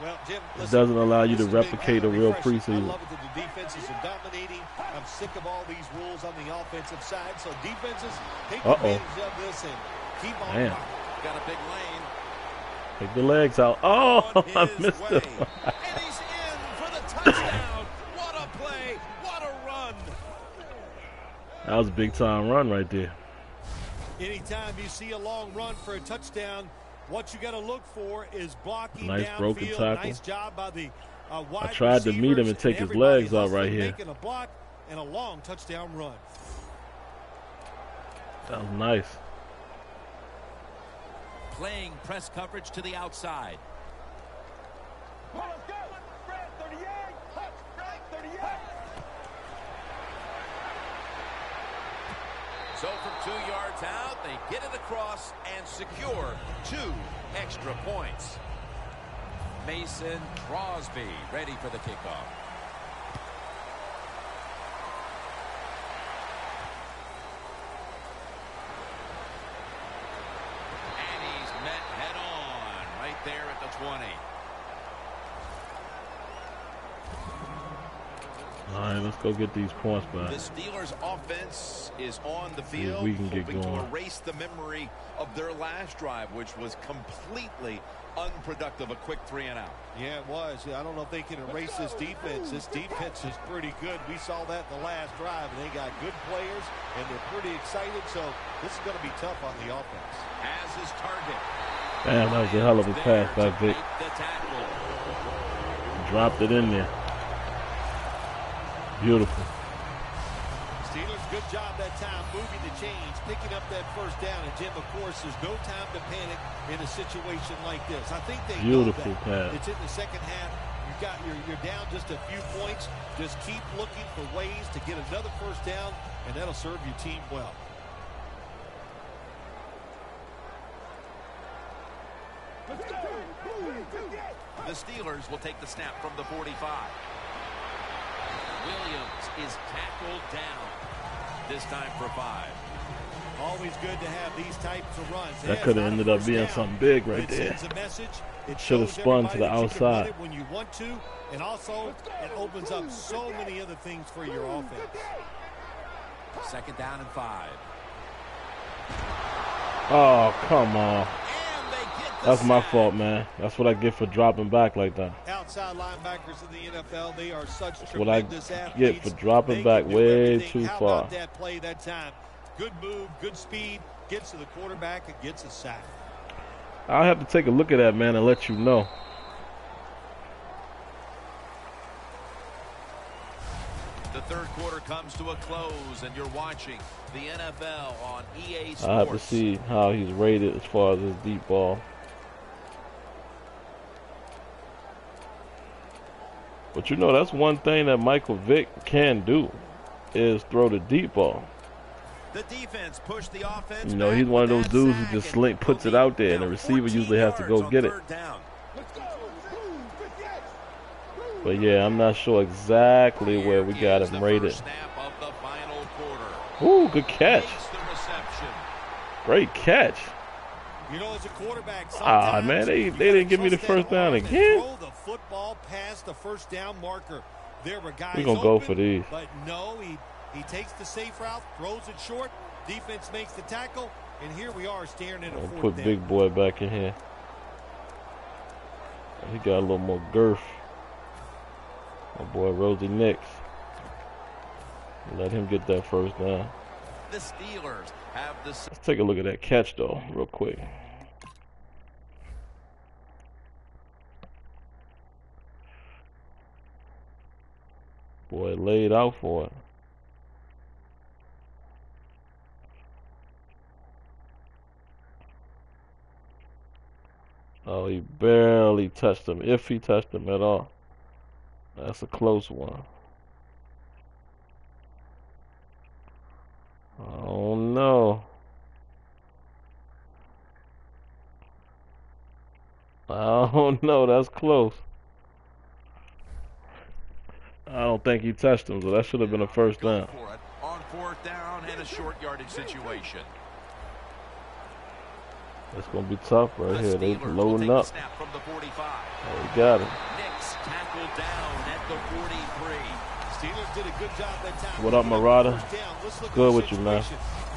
[SPEAKER 3] Well, Jim,
[SPEAKER 1] It doesn't allow you to replicate a real
[SPEAKER 3] I
[SPEAKER 1] preseason.
[SPEAKER 3] love it that the defenses are dominating. I'm sick of all these rules on the offensive side. So defenses take advantage of this and keep on
[SPEAKER 1] Man.
[SPEAKER 3] rocking.
[SPEAKER 2] Got a big lane.
[SPEAKER 1] Take the legs out. Oh, I missed it.
[SPEAKER 2] And he's in for the touchdown. What a play. What a run.
[SPEAKER 1] That was a big time run right there.
[SPEAKER 3] Anytime you see a long run for a touchdown, what you got to look for is blocking
[SPEAKER 1] Nice
[SPEAKER 3] downfield.
[SPEAKER 1] broken tackle.
[SPEAKER 3] Nice job by the wide
[SPEAKER 1] I tried to meet him and take his legs out right here.
[SPEAKER 3] Making a block and a long touchdown run.
[SPEAKER 1] That was nice.
[SPEAKER 2] Playing press coverage to the outside. So from 2 yards out, they get it across and secure 2 extra points. Mason Crosby ready for the kickoff. And he's met head on right there at the 20.
[SPEAKER 1] All right, let's go get these points back.
[SPEAKER 2] The Steelers' offense is on the
[SPEAKER 1] See if
[SPEAKER 2] field,
[SPEAKER 1] we can get
[SPEAKER 2] hoping to
[SPEAKER 1] going.
[SPEAKER 2] erase the memory of their last drive, which was completely unproductive, a quick 3 and out.
[SPEAKER 3] Yeah, it was. I don't know if they can erase this defense. This defense is pretty good. We saw that in the last drive, and they got good players, and they're pretty excited, so this is going to be tough on the offense.
[SPEAKER 2] As his target.
[SPEAKER 1] Damn, that was a hell of a pass by Vic.
[SPEAKER 2] The tackle.
[SPEAKER 1] Dropped it in there. Beautiful.
[SPEAKER 3] Steelers, good job that time moving the chains, picking up that first down. And, Jim, of course, there's no time to panic in a situation like this. I think they
[SPEAKER 1] Beautiful
[SPEAKER 3] know
[SPEAKER 1] pass.
[SPEAKER 3] that. It's in the second half. You're down just a few points. Just keep looking for ways to get another first down, and that'll serve your team well.
[SPEAKER 2] The Steelers will take the snap from the 45. Williams is tackled down. This time for 5.
[SPEAKER 3] Always good to have these types of runs.
[SPEAKER 1] That could have ended up being something big right there. Should have spun to the outside.
[SPEAKER 3] When you want to, and also it opens up so many other things for your offense.
[SPEAKER 2] 2nd down and 5.
[SPEAKER 1] Oh, come on.
[SPEAKER 2] And they get the
[SPEAKER 1] That's my
[SPEAKER 2] sack.
[SPEAKER 1] fault, man. That's what I get for dropping back like that.
[SPEAKER 3] Outside linebackers in the NFL, they are such
[SPEAKER 1] What I
[SPEAKER 3] tremendous athletes.
[SPEAKER 1] get for dropping
[SPEAKER 3] They
[SPEAKER 1] back
[SPEAKER 3] can do
[SPEAKER 1] way
[SPEAKER 3] everything.
[SPEAKER 1] too
[SPEAKER 3] How
[SPEAKER 1] far.
[SPEAKER 3] about that play that time? Good move, good speed, gets to the quarterback and gets a sack.
[SPEAKER 1] I'll have to take a look at that, man, and let you know.
[SPEAKER 2] The third quarter comes to a close, and you're watching the NFL on EA Sports.
[SPEAKER 1] I'll have to see how he's rated as far as his deep ball. But you know, that's one thing that Michael Vick can do, is throw the deep ball.
[SPEAKER 2] The defense pushed the offense.
[SPEAKER 1] You know, he's one of those dudes who just puts it out there, and the receiver usually has to go get it. But yeah, I'm not sure exactly where we got him rated. Ooh, good catch. Great catch.
[SPEAKER 3] You know, as a quarterback,
[SPEAKER 1] Ah, man, they didn't give me the first down again.
[SPEAKER 3] Throw the football past the first down marker. There were guys
[SPEAKER 1] We're going to go
[SPEAKER 3] open,
[SPEAKER 1] for these.
[SPEAKER 3] But no, he takes the safe route, throws it short. Defense makes the tackle, and here we are staring at a
[SPEAKER 1] I'll
[SPEAKER 3] fourth
[SPEAKER 1] put
[SPEAKER 3] down.
[SPEAKER 1] Big Boy back in here. He got a little more girth. My boy Rosie Nix. Let him get that first down.
[SPEAKER 2] The Steelers have the.
[SPEAKER 1] Let's take a look at that catch, though, real quick. Boy laid out for it. Oh, he barely touched him, if he touched him at all. That's a close one. Oh no. Oh no, that's close. I don't think he touched him, so that should have been a first down.
[SPEAKER 2] For it on 4th down and a short yardage situation.
[SPEAKER 1] It's gonna be tough right here. They
[SPEAKER 2] Steelers
[SPEAKER 1] loading
[SPEAKER 2] will
[SPEAKER 1] up.
[SPEAKER 2] take the snap from the 45.
[SPEAKER 1] Oh, he got him.
[SPEAKER 2] Nix tackled down at the 43.
[SPEAKER 3] Steelers did a good job that time.
[SPEAKER 1] What up, Marauder?
[SPEAKER 3] Good
[SPEAKER 1] Good with you, man.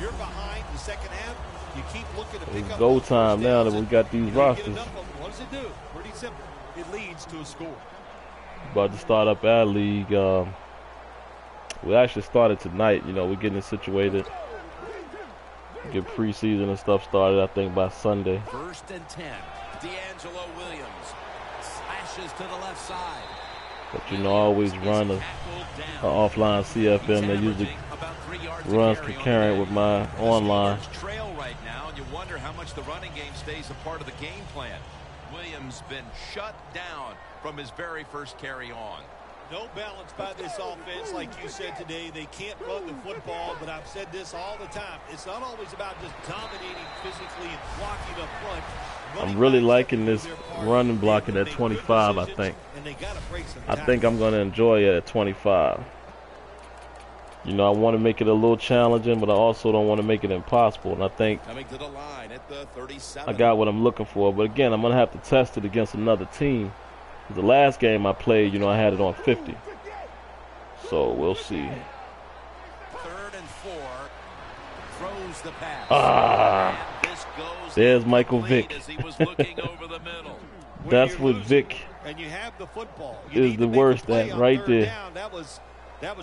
[SPEAKER 3] You're behind the second half. You keep looking to pick
[SPEAKER 1] It's
[SPEAKER 3] up
[SPEAKER 1] go
[SPEAKER 3] those
[SPEAKER 1] time
[SPEAKER 3] first
[SPEAKER 1] now
[SPEAKER 3] downs,
[SPEAKER 1] that we got these
[SPEAKER 3] and you get
[SPEAKER 1] rosters.
[SPEAKER 3] enough of them. What does it do? Pretty simple. It leads to a score.
[SPEAKER 1] About to start up our league. We actually started tonight. You know, we're getting situated. Get preseason and stuff started, I think, by Sunday.
[SPEAKER 2] 1st and 10. D'Angelo Williams slashes to the left side.
[SPEAKER 1] But you know, I always run an offline CFM that usually runs concurrent with my online.
[SPEAKER 2] Trail right now, and you wonder how much the running game stays a part of the game plan. Williams been shut down from his very first carry on.
[SPEAKER 3] No balance by this offense, like you said today. They can't run the football, but I've said this all the time. It's not always about just dominating physically and blocking up front.
[SPEAKER 1] I'm really liking this running blocking at 25, I think. I think I'm going to enjoy it at 25. You know, I want to make it a little challenging, but I also don't want to make it impossible. And I think
[SPEAKER 2] Coming to the line at the 37.
[SPEAKER 1] I got what I'm looking for. But again, I'm going to have to test it against another team. The last game I played, you know, I had it on 50. So we'll see.
[SPEAKER 2] 3rd and 4. Throws the pass.
[SPEAKER 1] Ah, there's Michael Vick.
[SPEAKER 2] As he was looking over the middle.
[SPEAKER 1] That's what Vick
[SPEAKER 3] and you have the football.
[SPEAKER 1] is the worst at right there.
[SPEAKER 3] Down. That was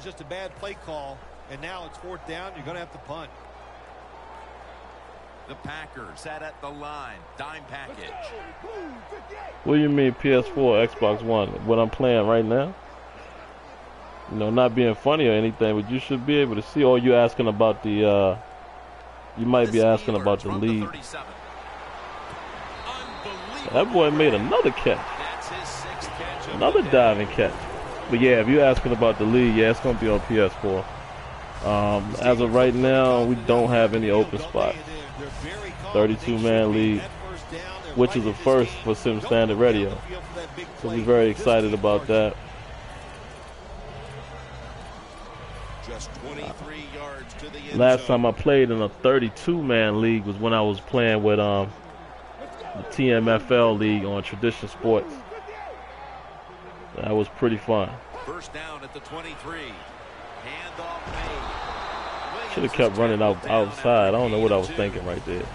[SPEAKER 3] just a bad play call, and now it's 4th down. You're going to have to punt.
[SPEAKER 2] The Packers sat at the line. Dime package.
[SPEAKER 1] What do you mean PS4, Xbox One? What I'm playing right now? You know, not being funny or anything, but you should be able to see. Or you asking about the, you might be asking about the league. That boy made another catch.
[SPEAKER 2] That's his 6th catch.
[SPEAKER 1] Another diving catch. But yeah, if you're asking about the league, yeah, it's going to be on PS4. As of right now, we don't have any open spots. 32-man league, which is a first for Sim Standard Radio. So we're very excited about that.
[SPEAKER 2] Just 23 yards to the end
[SPEAKER 1] Last
[SPEAKER 2] zone.
[SPEAKER 1] time I played in a 32-man league was when I was playing with the TMFL league on Tradition Sports. That was pretty fun.
[SPEAKER 2] 1st down at the 23. Handoff made.
[SPEAKER 1] Should have kept running outside. I don't know what I was thinking right there.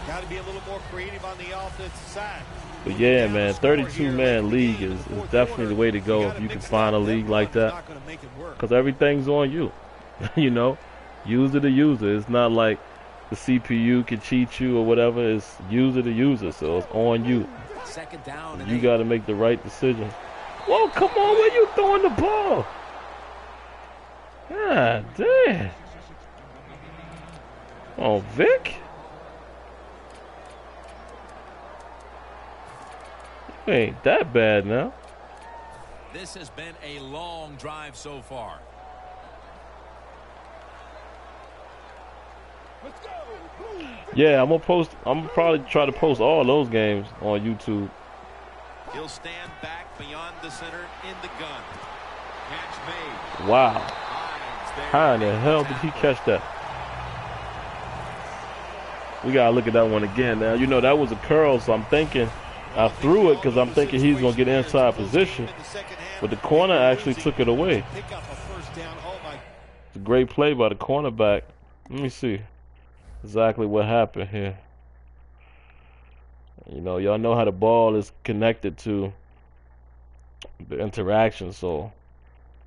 [SPEAKER 3] Got to be a little more creative on the offensive side.
[SPEAKER 1] But yeah, man, 32-man league is definitely the way to go if you can find a league like that. Because everything's on you. You know, user to user. It's not like the CPU can cheat you or whatever. It's user to user, so it's on you.
[SPEAKER 2] 2nd down.
[SPEAKER 1] You got to make the right decision. Whoa, come on, where you throwing the ball? God damn. Oh, Vic? You ain't that bad now.
[SPEAKER 2] This has been a long drive so far.
[SPEAKER 1] Yeah, I'm gonna probably try to post all those games on YouTube.
[SPEAKER 2] He'll stand back beyond the center in the gun. Catch made.
[SPEAKER 1] Wow.
[SPEAKER 2] Hines there.
[SPEAKER 1] How in the hell did he catch that? We gotta look at that one again now. You know, that was a curl, so I'm thinking I threw it because I'm thinking he's gonna get inside position. But the corner actually took it away. It's a great play by the cornerback. Let me see exactly what happened here. You know, y'all know how the ball is connected to the interaction, so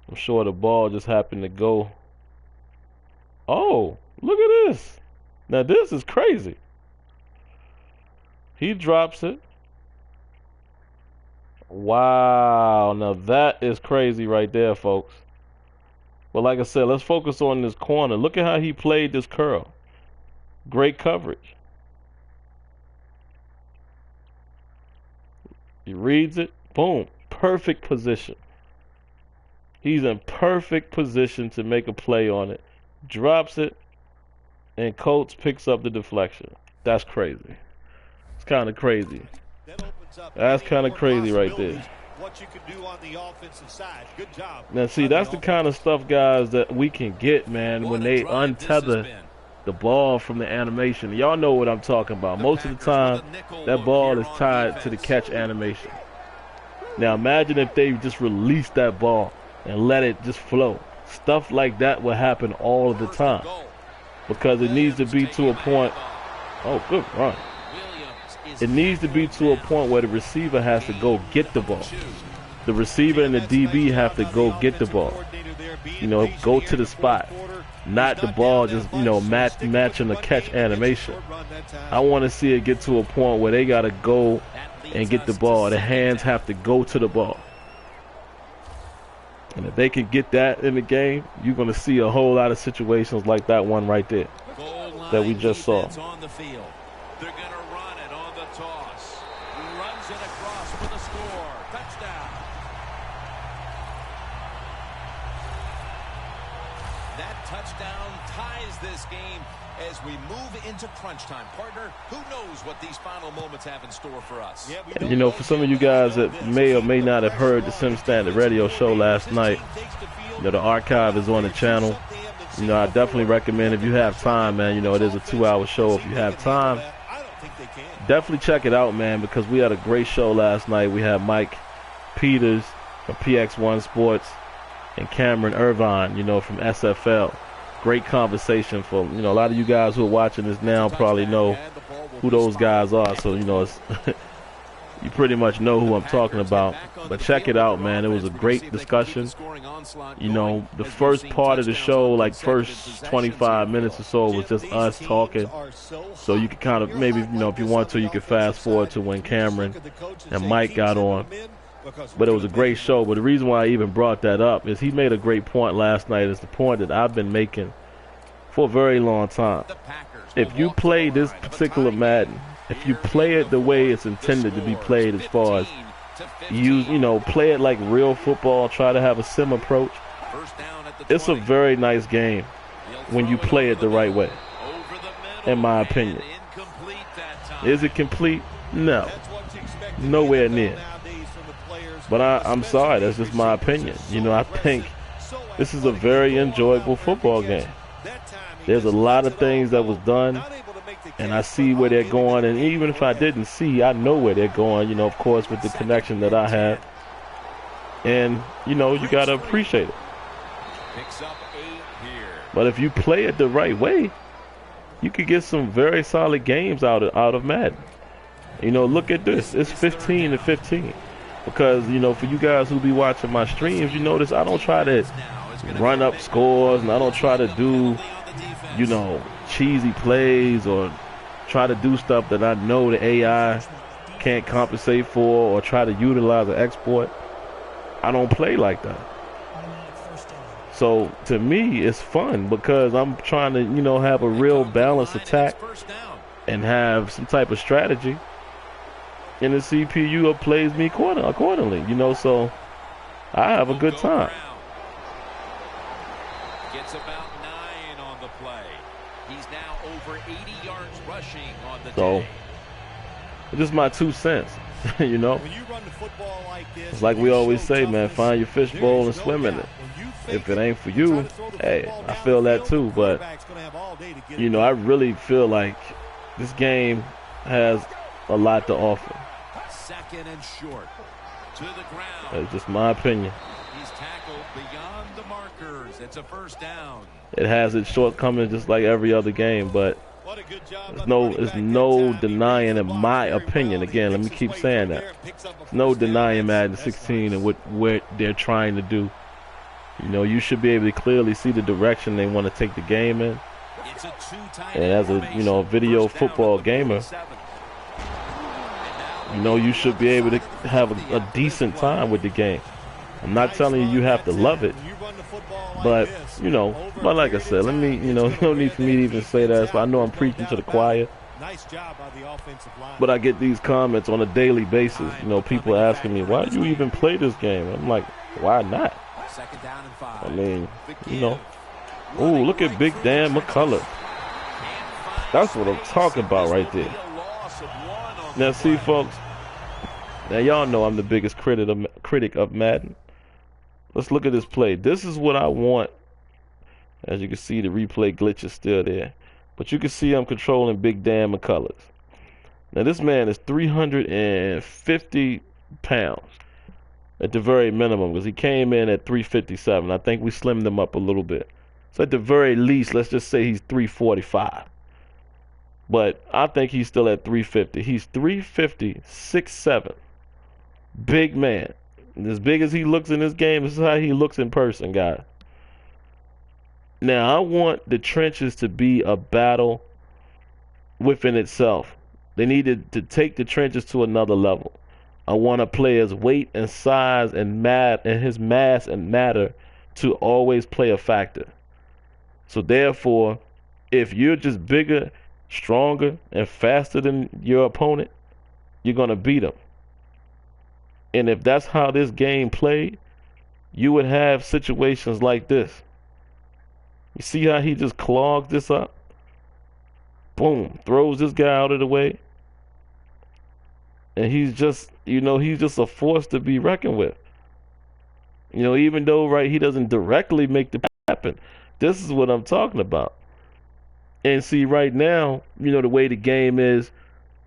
[SPEAKER 1] I'm sure the ball just happened to go. Oh, look at this. Now this is crazy. He drops it. Wow, now that is crazy right there, folks. But like I said, let's focus on this corner. Look at how he played this curl. Great coverage. He reads it. Boom. Perfect position. He's in perfect position to make a play on it. Drops it, and Coates picks up the deflection. That's crazy. It's kind of crazy. That's kind of crazy right there.
[SPEAKER 3] What you can do on the offensive side. Good job.
[SPEAKER 1] Now, see, that's the kind of stuff, guys, that we can get, man, when they untether the ball from the animation. Y'all know what I'm talking about. Most of the time, that ball is tied to the catch animation. Now, imagine if they just released that ball and let it just flow. Stuff like that will happen all of the time because it needs to be to a point. Oh, good run. It needs to be to a point where the receiver has to go get the ball. The receiver and the DB have to go get the ball. You know, go to the spot. Not the ball just, you know, matching the catch animation. I want to see it get to a point where they got to go and get the ball. The hands have to go to the ball. And if they can get that in the game, you're going to see a whole lot of situations like that one right there that we just saw.
[SPEAKER 2] They're going to run it on the toss. Runs it across for the score. Touchdown. That touchdown ties this game as we move into crunch time. Partner, who knows what these final moments have in store for us?
[SPEAKER 1] You know, for some of you guys that may or may not have heard the Sim Standard radio show last night, you know, the archive is on the channel. You know, I definitely recommend if you have time, man, you know, it is a 2-hour show. If you have time, definitely check it out, man, because we had a great show last night. We had Mike Peters from PX1 Sports and Cameron Irvine, you know, from SFL. Great conversation for, you know, a lot of you guys who are watching this now probably know who those guys are. So, you know, it's you pretty much know who I'm talking about. But check it out, man. It was a great discussion. You know, the first part of the show, like first 25 minutes or so, was just us talking. So you could kind of maybe, you know, if you want to, you could fast forward to when Cameron and Mike got on. But it was a great show. But the reason why I even brought that up is he made a great point last night. It's the point that I've been making for a very long time. If you play this particular Madden, if you play it the way it's intended to be played, as far as you know, play it like real football, try to have a sim approach, it's a very nice game when you play it the right way, in my opinion. Is it complete? No. Nowhere near. But I'm sorry, that's just my opinion. You know, I think this is a very enjoyable football game. There's a lot of things that was done, and I see where they're going. And even if I didn't see, I know where they're going, you know, of course, with the connection that I have. And, you know, you got to appreciate it. But if you play it the right way, you could get some very solid games out of Madden. You know, look at this. It's 15-15. Because, you know, for you guys who be watching my streams, you notice I don't try to run up scores, and I don't try to do, you know, cheesy plays or try to do stuff that I know the AI can't compensate for or try to utilize an exploit. I don't play like that. So to me, it's fun because I'm trying to, you know, have a real balanced attack and have some type of strategy. And the CPU plays me accordingly, you know, so I have a good time.
[SPEAKER 2] Gets about 9 on the play. He's now over 80 yards rushing on the day.
[SPEAKER 1] It's just my 2 cents, you know.
[SPEAKER 3] When you run the football like this,
[SPEAKER 1] it's like we always say, man, find your fishbowl and swim in it. If it ain't for you, hey, I feel that too. But, you know, I really feel like this game has a lot to offer.
[SPEAKER 2] Second and short to the ground.
[SPEAKER 1] That's just my opinion.
[SPEAKER 2] He's tackled beyond the markers. It's a first down.
[SPEAKER 1] It has its shortcomings just like every other game, but there's no denying, in my opinion. Again, let me keep saying that. There's no denying Madden 16 and what they're trying to do. You know, you should be able to clearly see the direction they want to take the game in. And as a, you know, video football gamer, you know, you should be able to have a decent time with the game. I'm not telling you have to love it, but, you know, but like I said, let me, you know, no need for me to even say that. So I know I'm preaching to the choir,
[SPEAKER 3] Nice job by the offensive line.
[SPEAKER 1] But I get these comments on a daily basis. You know, people asking me, why do you even play this game? I'm like, why not?
[SPEAKER 2] Second down and 5.
[SPEAKER 1] I mean, you know. Ooh, look at Big Dan McCullough. That's what I'm talking about right there. Now, see, folks. Now, y'all know I'm the biggest critic of Madden. Let's look at this play. This is what I want. As you can see, the replay glitch is still there. But you can see I'm controlling Big Dan McCullough. Now, this man is 350 pounds at the very minimum because he came in at 357. I think we slimmed him up a little bit. So at the very least, let's just say he's 345. But I think he's still at 350. He's 350, 6'7". Big man. As big as he looks in this game, this is how he looks in person, guys. Now, I want the trenches to be a battle within itself. They needed to take the trenches to another level. I want a player's weight and size and his mass and matter to always play a factor. So therefore, if you're just bigger, stronger, and faster than your opponent, you're going to beat him. And if that's how this game played, you would have situations like this. You see how he just clogs this up? Boom, throws this guy out of the way. And he's just, he's just a force to be reckoned with. Even though, right, he doesn't directly make the happen. This is what I'm talking about. And see, right now, the way the game is,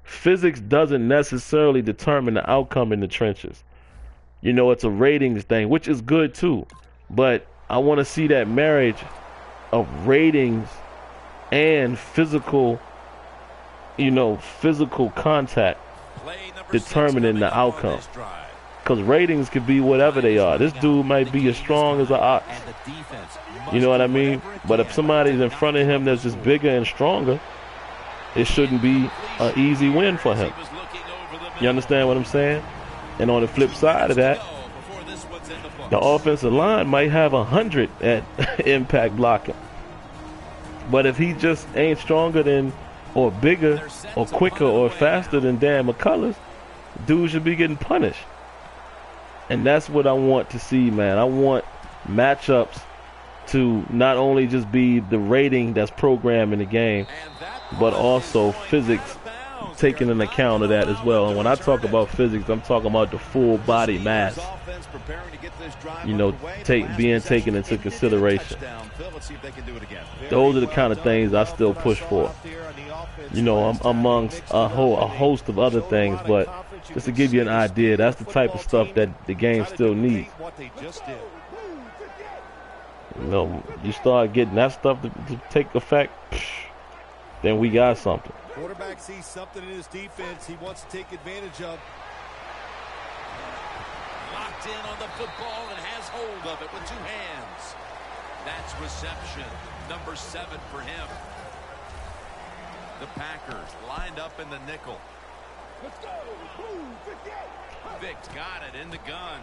[SPEAKER 1] physics doesn't necessarily determine the outcome in the trenches. It's a ratings thing, which is good too. But I want to see that marriage of ratings and physical contact determining the outcome. Because ratings could be whatever they are. This dude might be as strong as an ox. You know what I mean? But if somebody's in front of him that's just bigger and stronger, it shouldn't be an easy win for him. You understand what I'm saying? And on the flip side of that, the offensive line might have 100 at impact blocking. But if he just ain't stronger than, or bigger, or quicker, or faster than Dan McCullough, dude should be getting punished. And that's what I want to see, man. I want matchups to not only just be the rating that's programmed in the game, but also physics taking into account of that as well. And when I talk about physics, I'm talking about the full body mass, being taken into consideration. Those are the kind of things I still push for. Amongst a host of other things, but just to give you an idea, that's the type of stuff that the game still needs. You start getting that stuff to take effect, then we got something.
[SPEAKER 3] Quarterback sees something in his defense he wants to take advantage of.
[SPEAKER 2] Locked in on the football and has hold of it with 2 hands. That's reception number 7 for him. The Packers lined up in the nickel. Let's go. Vic's got it in the gun.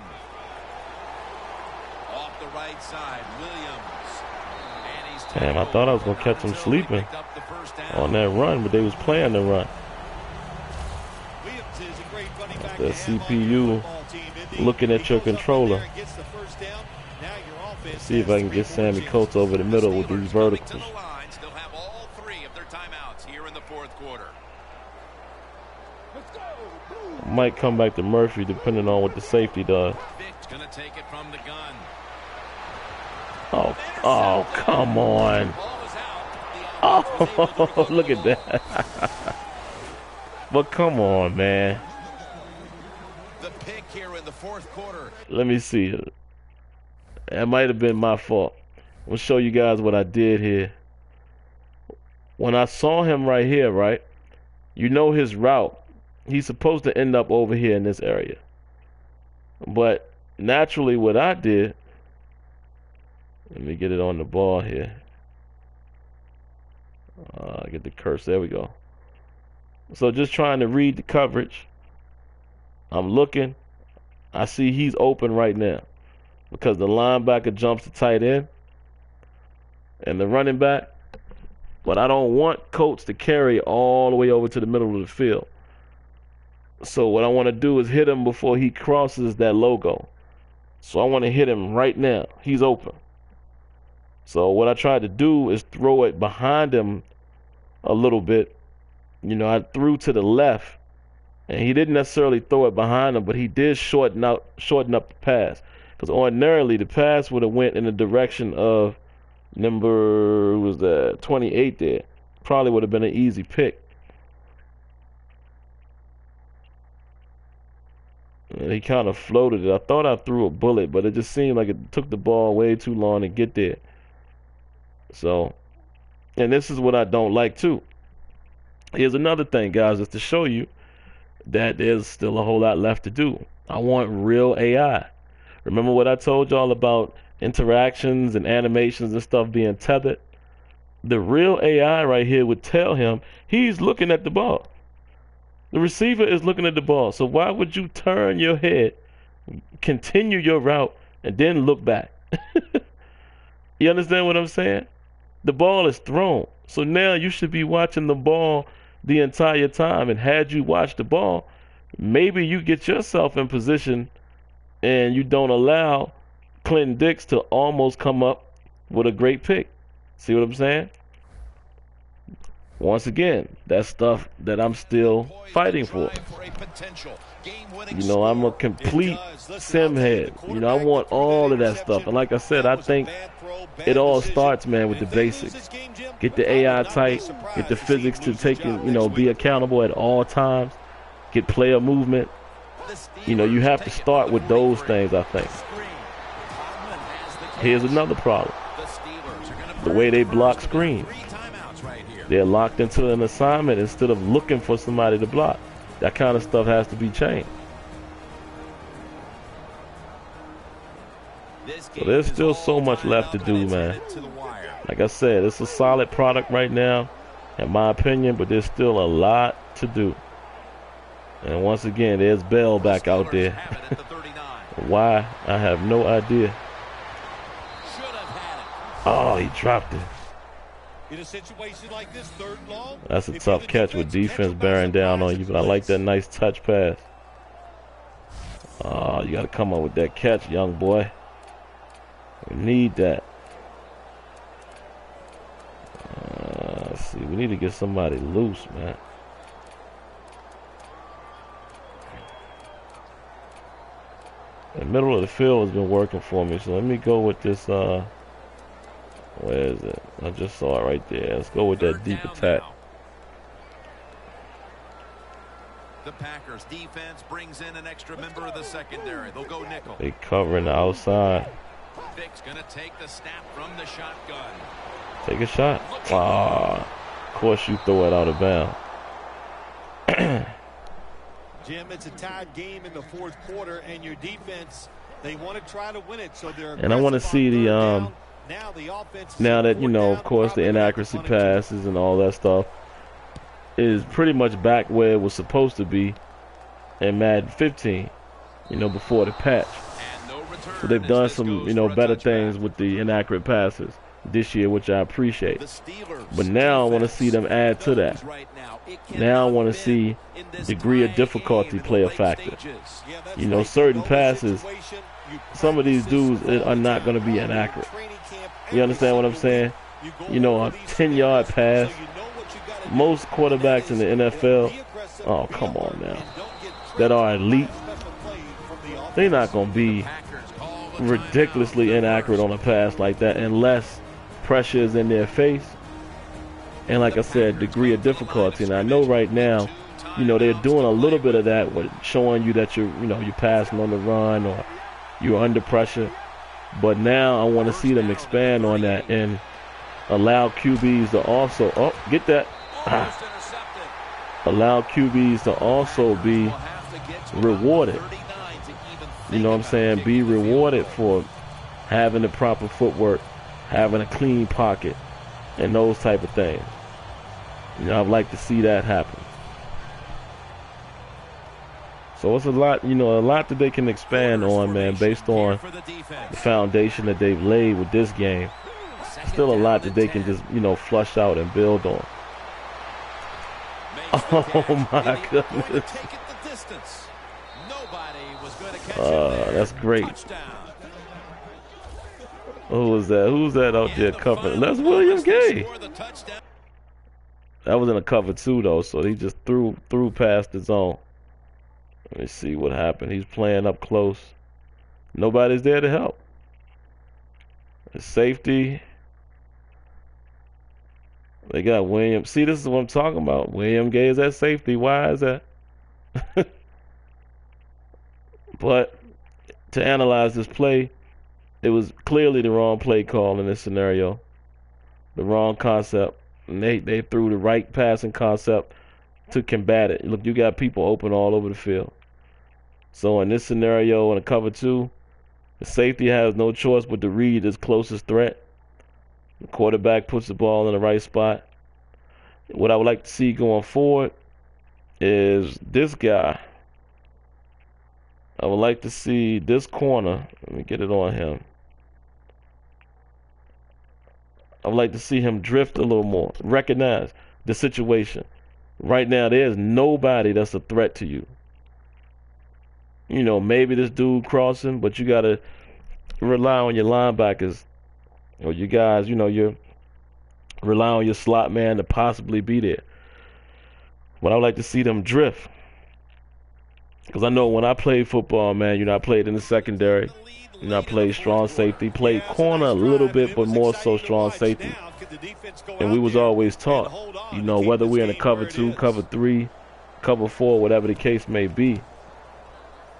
[SPEAKER 2] Off the right side, Williams. And he's
[SPEAKER 1] damn, I thought I was going to catch him sleeping on that run, but they was playing the run. The CPU looking at your controller. See if I can get Sammy Coates over the middle with these verticals.
[SPEAKER 2] Still have all 3 of their timeouts here in the 4th quarter.
[SPEAKER 1] Might come back to Murphy depending on what the safety does.
[SPEAKER 2] Vic's gonna take it from the gun.
[SPEAKER 1] Oh, come on. Oh, look at that. But come on, man.
[SPEAKER 2] The pick here in the 4th quarter.
[SPEAKER 1] Let me see. That might have been my fault. I'm going to show you guys what I did here. When I saw him right here, right? His route. He's supposed to end up over here in this area. But naturally what I did, let me get it on the ball here. Get the curse. There we go. So just trying to read the coverage. I'm looking. I see he's open right now because the linebacker jumps to tight end and the running back but I don't want Coates to carry all the way over to the middle of the field. So what I want to do is hit him before he crosses that logo. So I want to hit him right now. He's open. So what I tried to do is throw it behind him a little bit. You know, I threw to the left, and he didn't necessarily throw it behind him, but he did shorten up the pass. Because ordinarily the pass would have went in the direction of number, who was that, 28 there. Probably would have been an easy pick. And he kind of floated it. I thought I threw a bullet, but it just seemed like it took the ball way too long to get there. So, and this is what I don't like too. Here's another thing, guys, is to show you that there's still a whole lot left to do. I want real AI. Remember what I told y'all about interactions and animations and stuff being tethered? The real AI right here would tell him he's looking at the ball. The receiver is looking at the ball. So why would you turn your head, continue your route, and then look back? You understand what I'm saying? The ball is thrown. So now you should be watching the ball the entire time. And had you watched the ball, maybe you get yourself in position and you don't allow Clinton Dix to almost come up with a great pick. See what I'm saying? Once again, that's stuff that I'm still fighting for. You know, I'm a complete sim head. You know, I want all of that stuff. And like I said, I think it all starts, man, with the basics. Get the AI tight, get the physics to take, you know, be accountable at all times, get player movement. You know, you have to start with those things, I think. Here's another problem. The way they block screens. They're locked into an assignment instead of looking for somebody to block. That kind of stuff has to be changed. So there's still so much left to do, man. Like I said, it's a solid product right now, in my opinion, but there's still a lot to do. And once again, there's Bell back out there. Why? I have no idea. Oh, he dropped it.
[SPEAKER 3] In a situation like this, third long,
[SPEAKER 1] that's a tough catch with defense bearing down on you, but I like that nice touch pass. Oh, you got to come up with that catch, young boy. We need that. Let's see, we need to get somebody loose, man. The middle of the field has been working for me, so let me go with this, where is it? I just saw it right there. Let's go with that deep attack.
[SPEAKER 2] The Packers defense brings in an extra member of the secondary. They'll go nickel.
[SPEAKER 1] They covering the outside.
[SPEAKER 2] Vic's gonna take the snap from the shotgun.
[SPEAKER 1] Take a shot. Ah, of course you throw it out of bounds.
[SPEAKER 3] Jim, it's a tied game in the fourth quarter, and your defense, they want to try to win it. So they're
[SPEAKER 1] and I want to see the now that, you know, of course, the inaccuracy passes and all that stuff is pretty much back where it was supposed to be in Madden 15, you know, before the patch. So they've done some, you know, better things with the inaccurate passes this year, which I appreciate. But now I want to see them add to that. Now I want to see degree of difficulty play a factor. You know, certain passes, some of these dudes are not going to be inaccurate. You understand what I'm saying? You know, a 10-yard pass, most quarterbacks in the NFL, oh, come on now, that are elite, they're not going to be ridiculously inaccurate on a pass like that unless pressure is in their face. And like I said, degree of difficulty. And I know right now, you know, they're doing a little bit of that with showing you that you're passing on the run or you're under pressure. But now I want to see them expand on that and allow QBs to also, get that. Allow QBs to also be rewarded. You know what I'm saying? Be rewarded for having the proper footwork, having a clean pocket, and those type of things. You know, I'd like to see that happen. So it's a lot, you know, a lot that they can expand on, man, based on the foundation that they've laid with this game. Still a lot that they can just, you know, flush out and build on. Oh my goodness. That's great. Who was that? Who's that out there covering? That's William Gay. That was in a cover 2 though, so he just threw past the zone. Let me see what happened. He's playing up close. Nobody's there to help. The safety. They got William. See, this is what I'm talking about. William Gay is at safety. Why is that? But to analyze this play, it was clearly the wrong play call in this scenario. The wrong concept. And they threw the right passing concept to combat it. Look, you got people open all over the field. So in this scenario, in a cover 2, the safety has no choice but to read his closest threat. The quarterback puts the ball in the right spot. What I would like to see going forward is this guy. I would like to see this corner. Let me get it on him. I would like to see him drift a little more. Recognize the situation. Right now, there's nobody that's a threat to you. You know, maybe this dude crossing, but you got to rely on your linebackers. Or you guys, you know, you rely on your slot man to possibly be there. But I would like to see them drift. Because I know when I played football, man, you know, I played in the secondary. You know, I played strong safety, played corner a little bit, but more so strong safety. And we was always taught, you know, whether we're in a cover 2, cover 3, cover 4, whatever the case may be,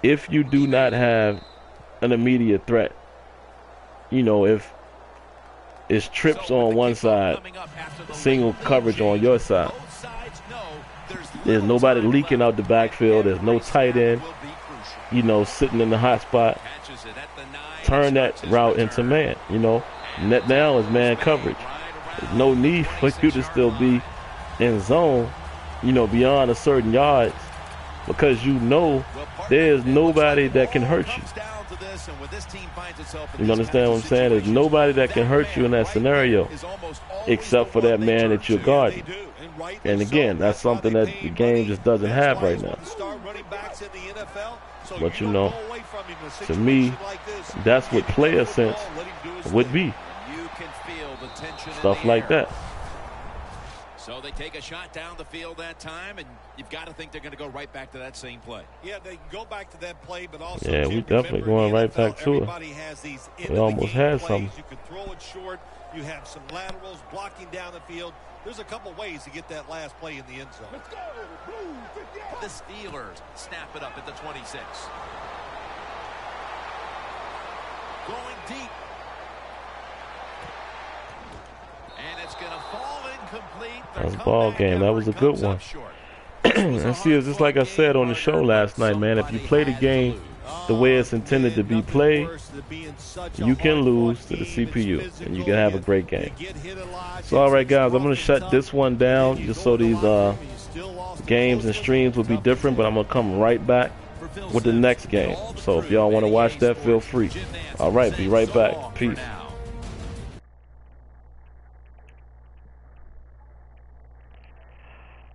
[SPEAKER 1] if you do not have an immediate threat, you know, if it's trips on one side, single coverage on your side, there's nobody leaking out the backfield, there's no tight end, you know, sitting in the hot spot, turn that route into man, you know. Net down is man coverage. There's no need for you to still be in zone, you know, beyond a certain yards, because you know there's nobody that can hurt you. You understand what I'm saying? There's nobody that can hurt you in that scenario except for that man that you're guarding. And again, that's something that the game just doesn't have right now. But you know, to me, that's what player sense would be. Stuff like that.
[SPEAKER 2] So they take a shot down the field that time, and you've got to think they're going to go right back to that same play.
[SPEAKER 3] Yeah, they can go back to that play, but also
[SPEAKER 1] yeah, we definitely going right back to it. We almost had something.
[SPEAKER 3] You can throw it short. You have some laterals blocking down the field. There's a couple ways to get that last play in the end zone. Let's go, Blue.
[SPEAKER 2] The Steelers snap it up at the 26. Going deep. And it's going to fall incomplete.
[SPEAKER 1] That's a ball game. That was a good one. And see, it's just like I said on the show last night, man. If you play the game the way it's intended to be played, you can lose to the CPU, and you can have a great game. So, all right, guys, I'm going to shut this one down just so these games and streams will be different, but I'm going to come right back with the next game. So if y'all want to watch that, feel free. All right, be right back. Peace.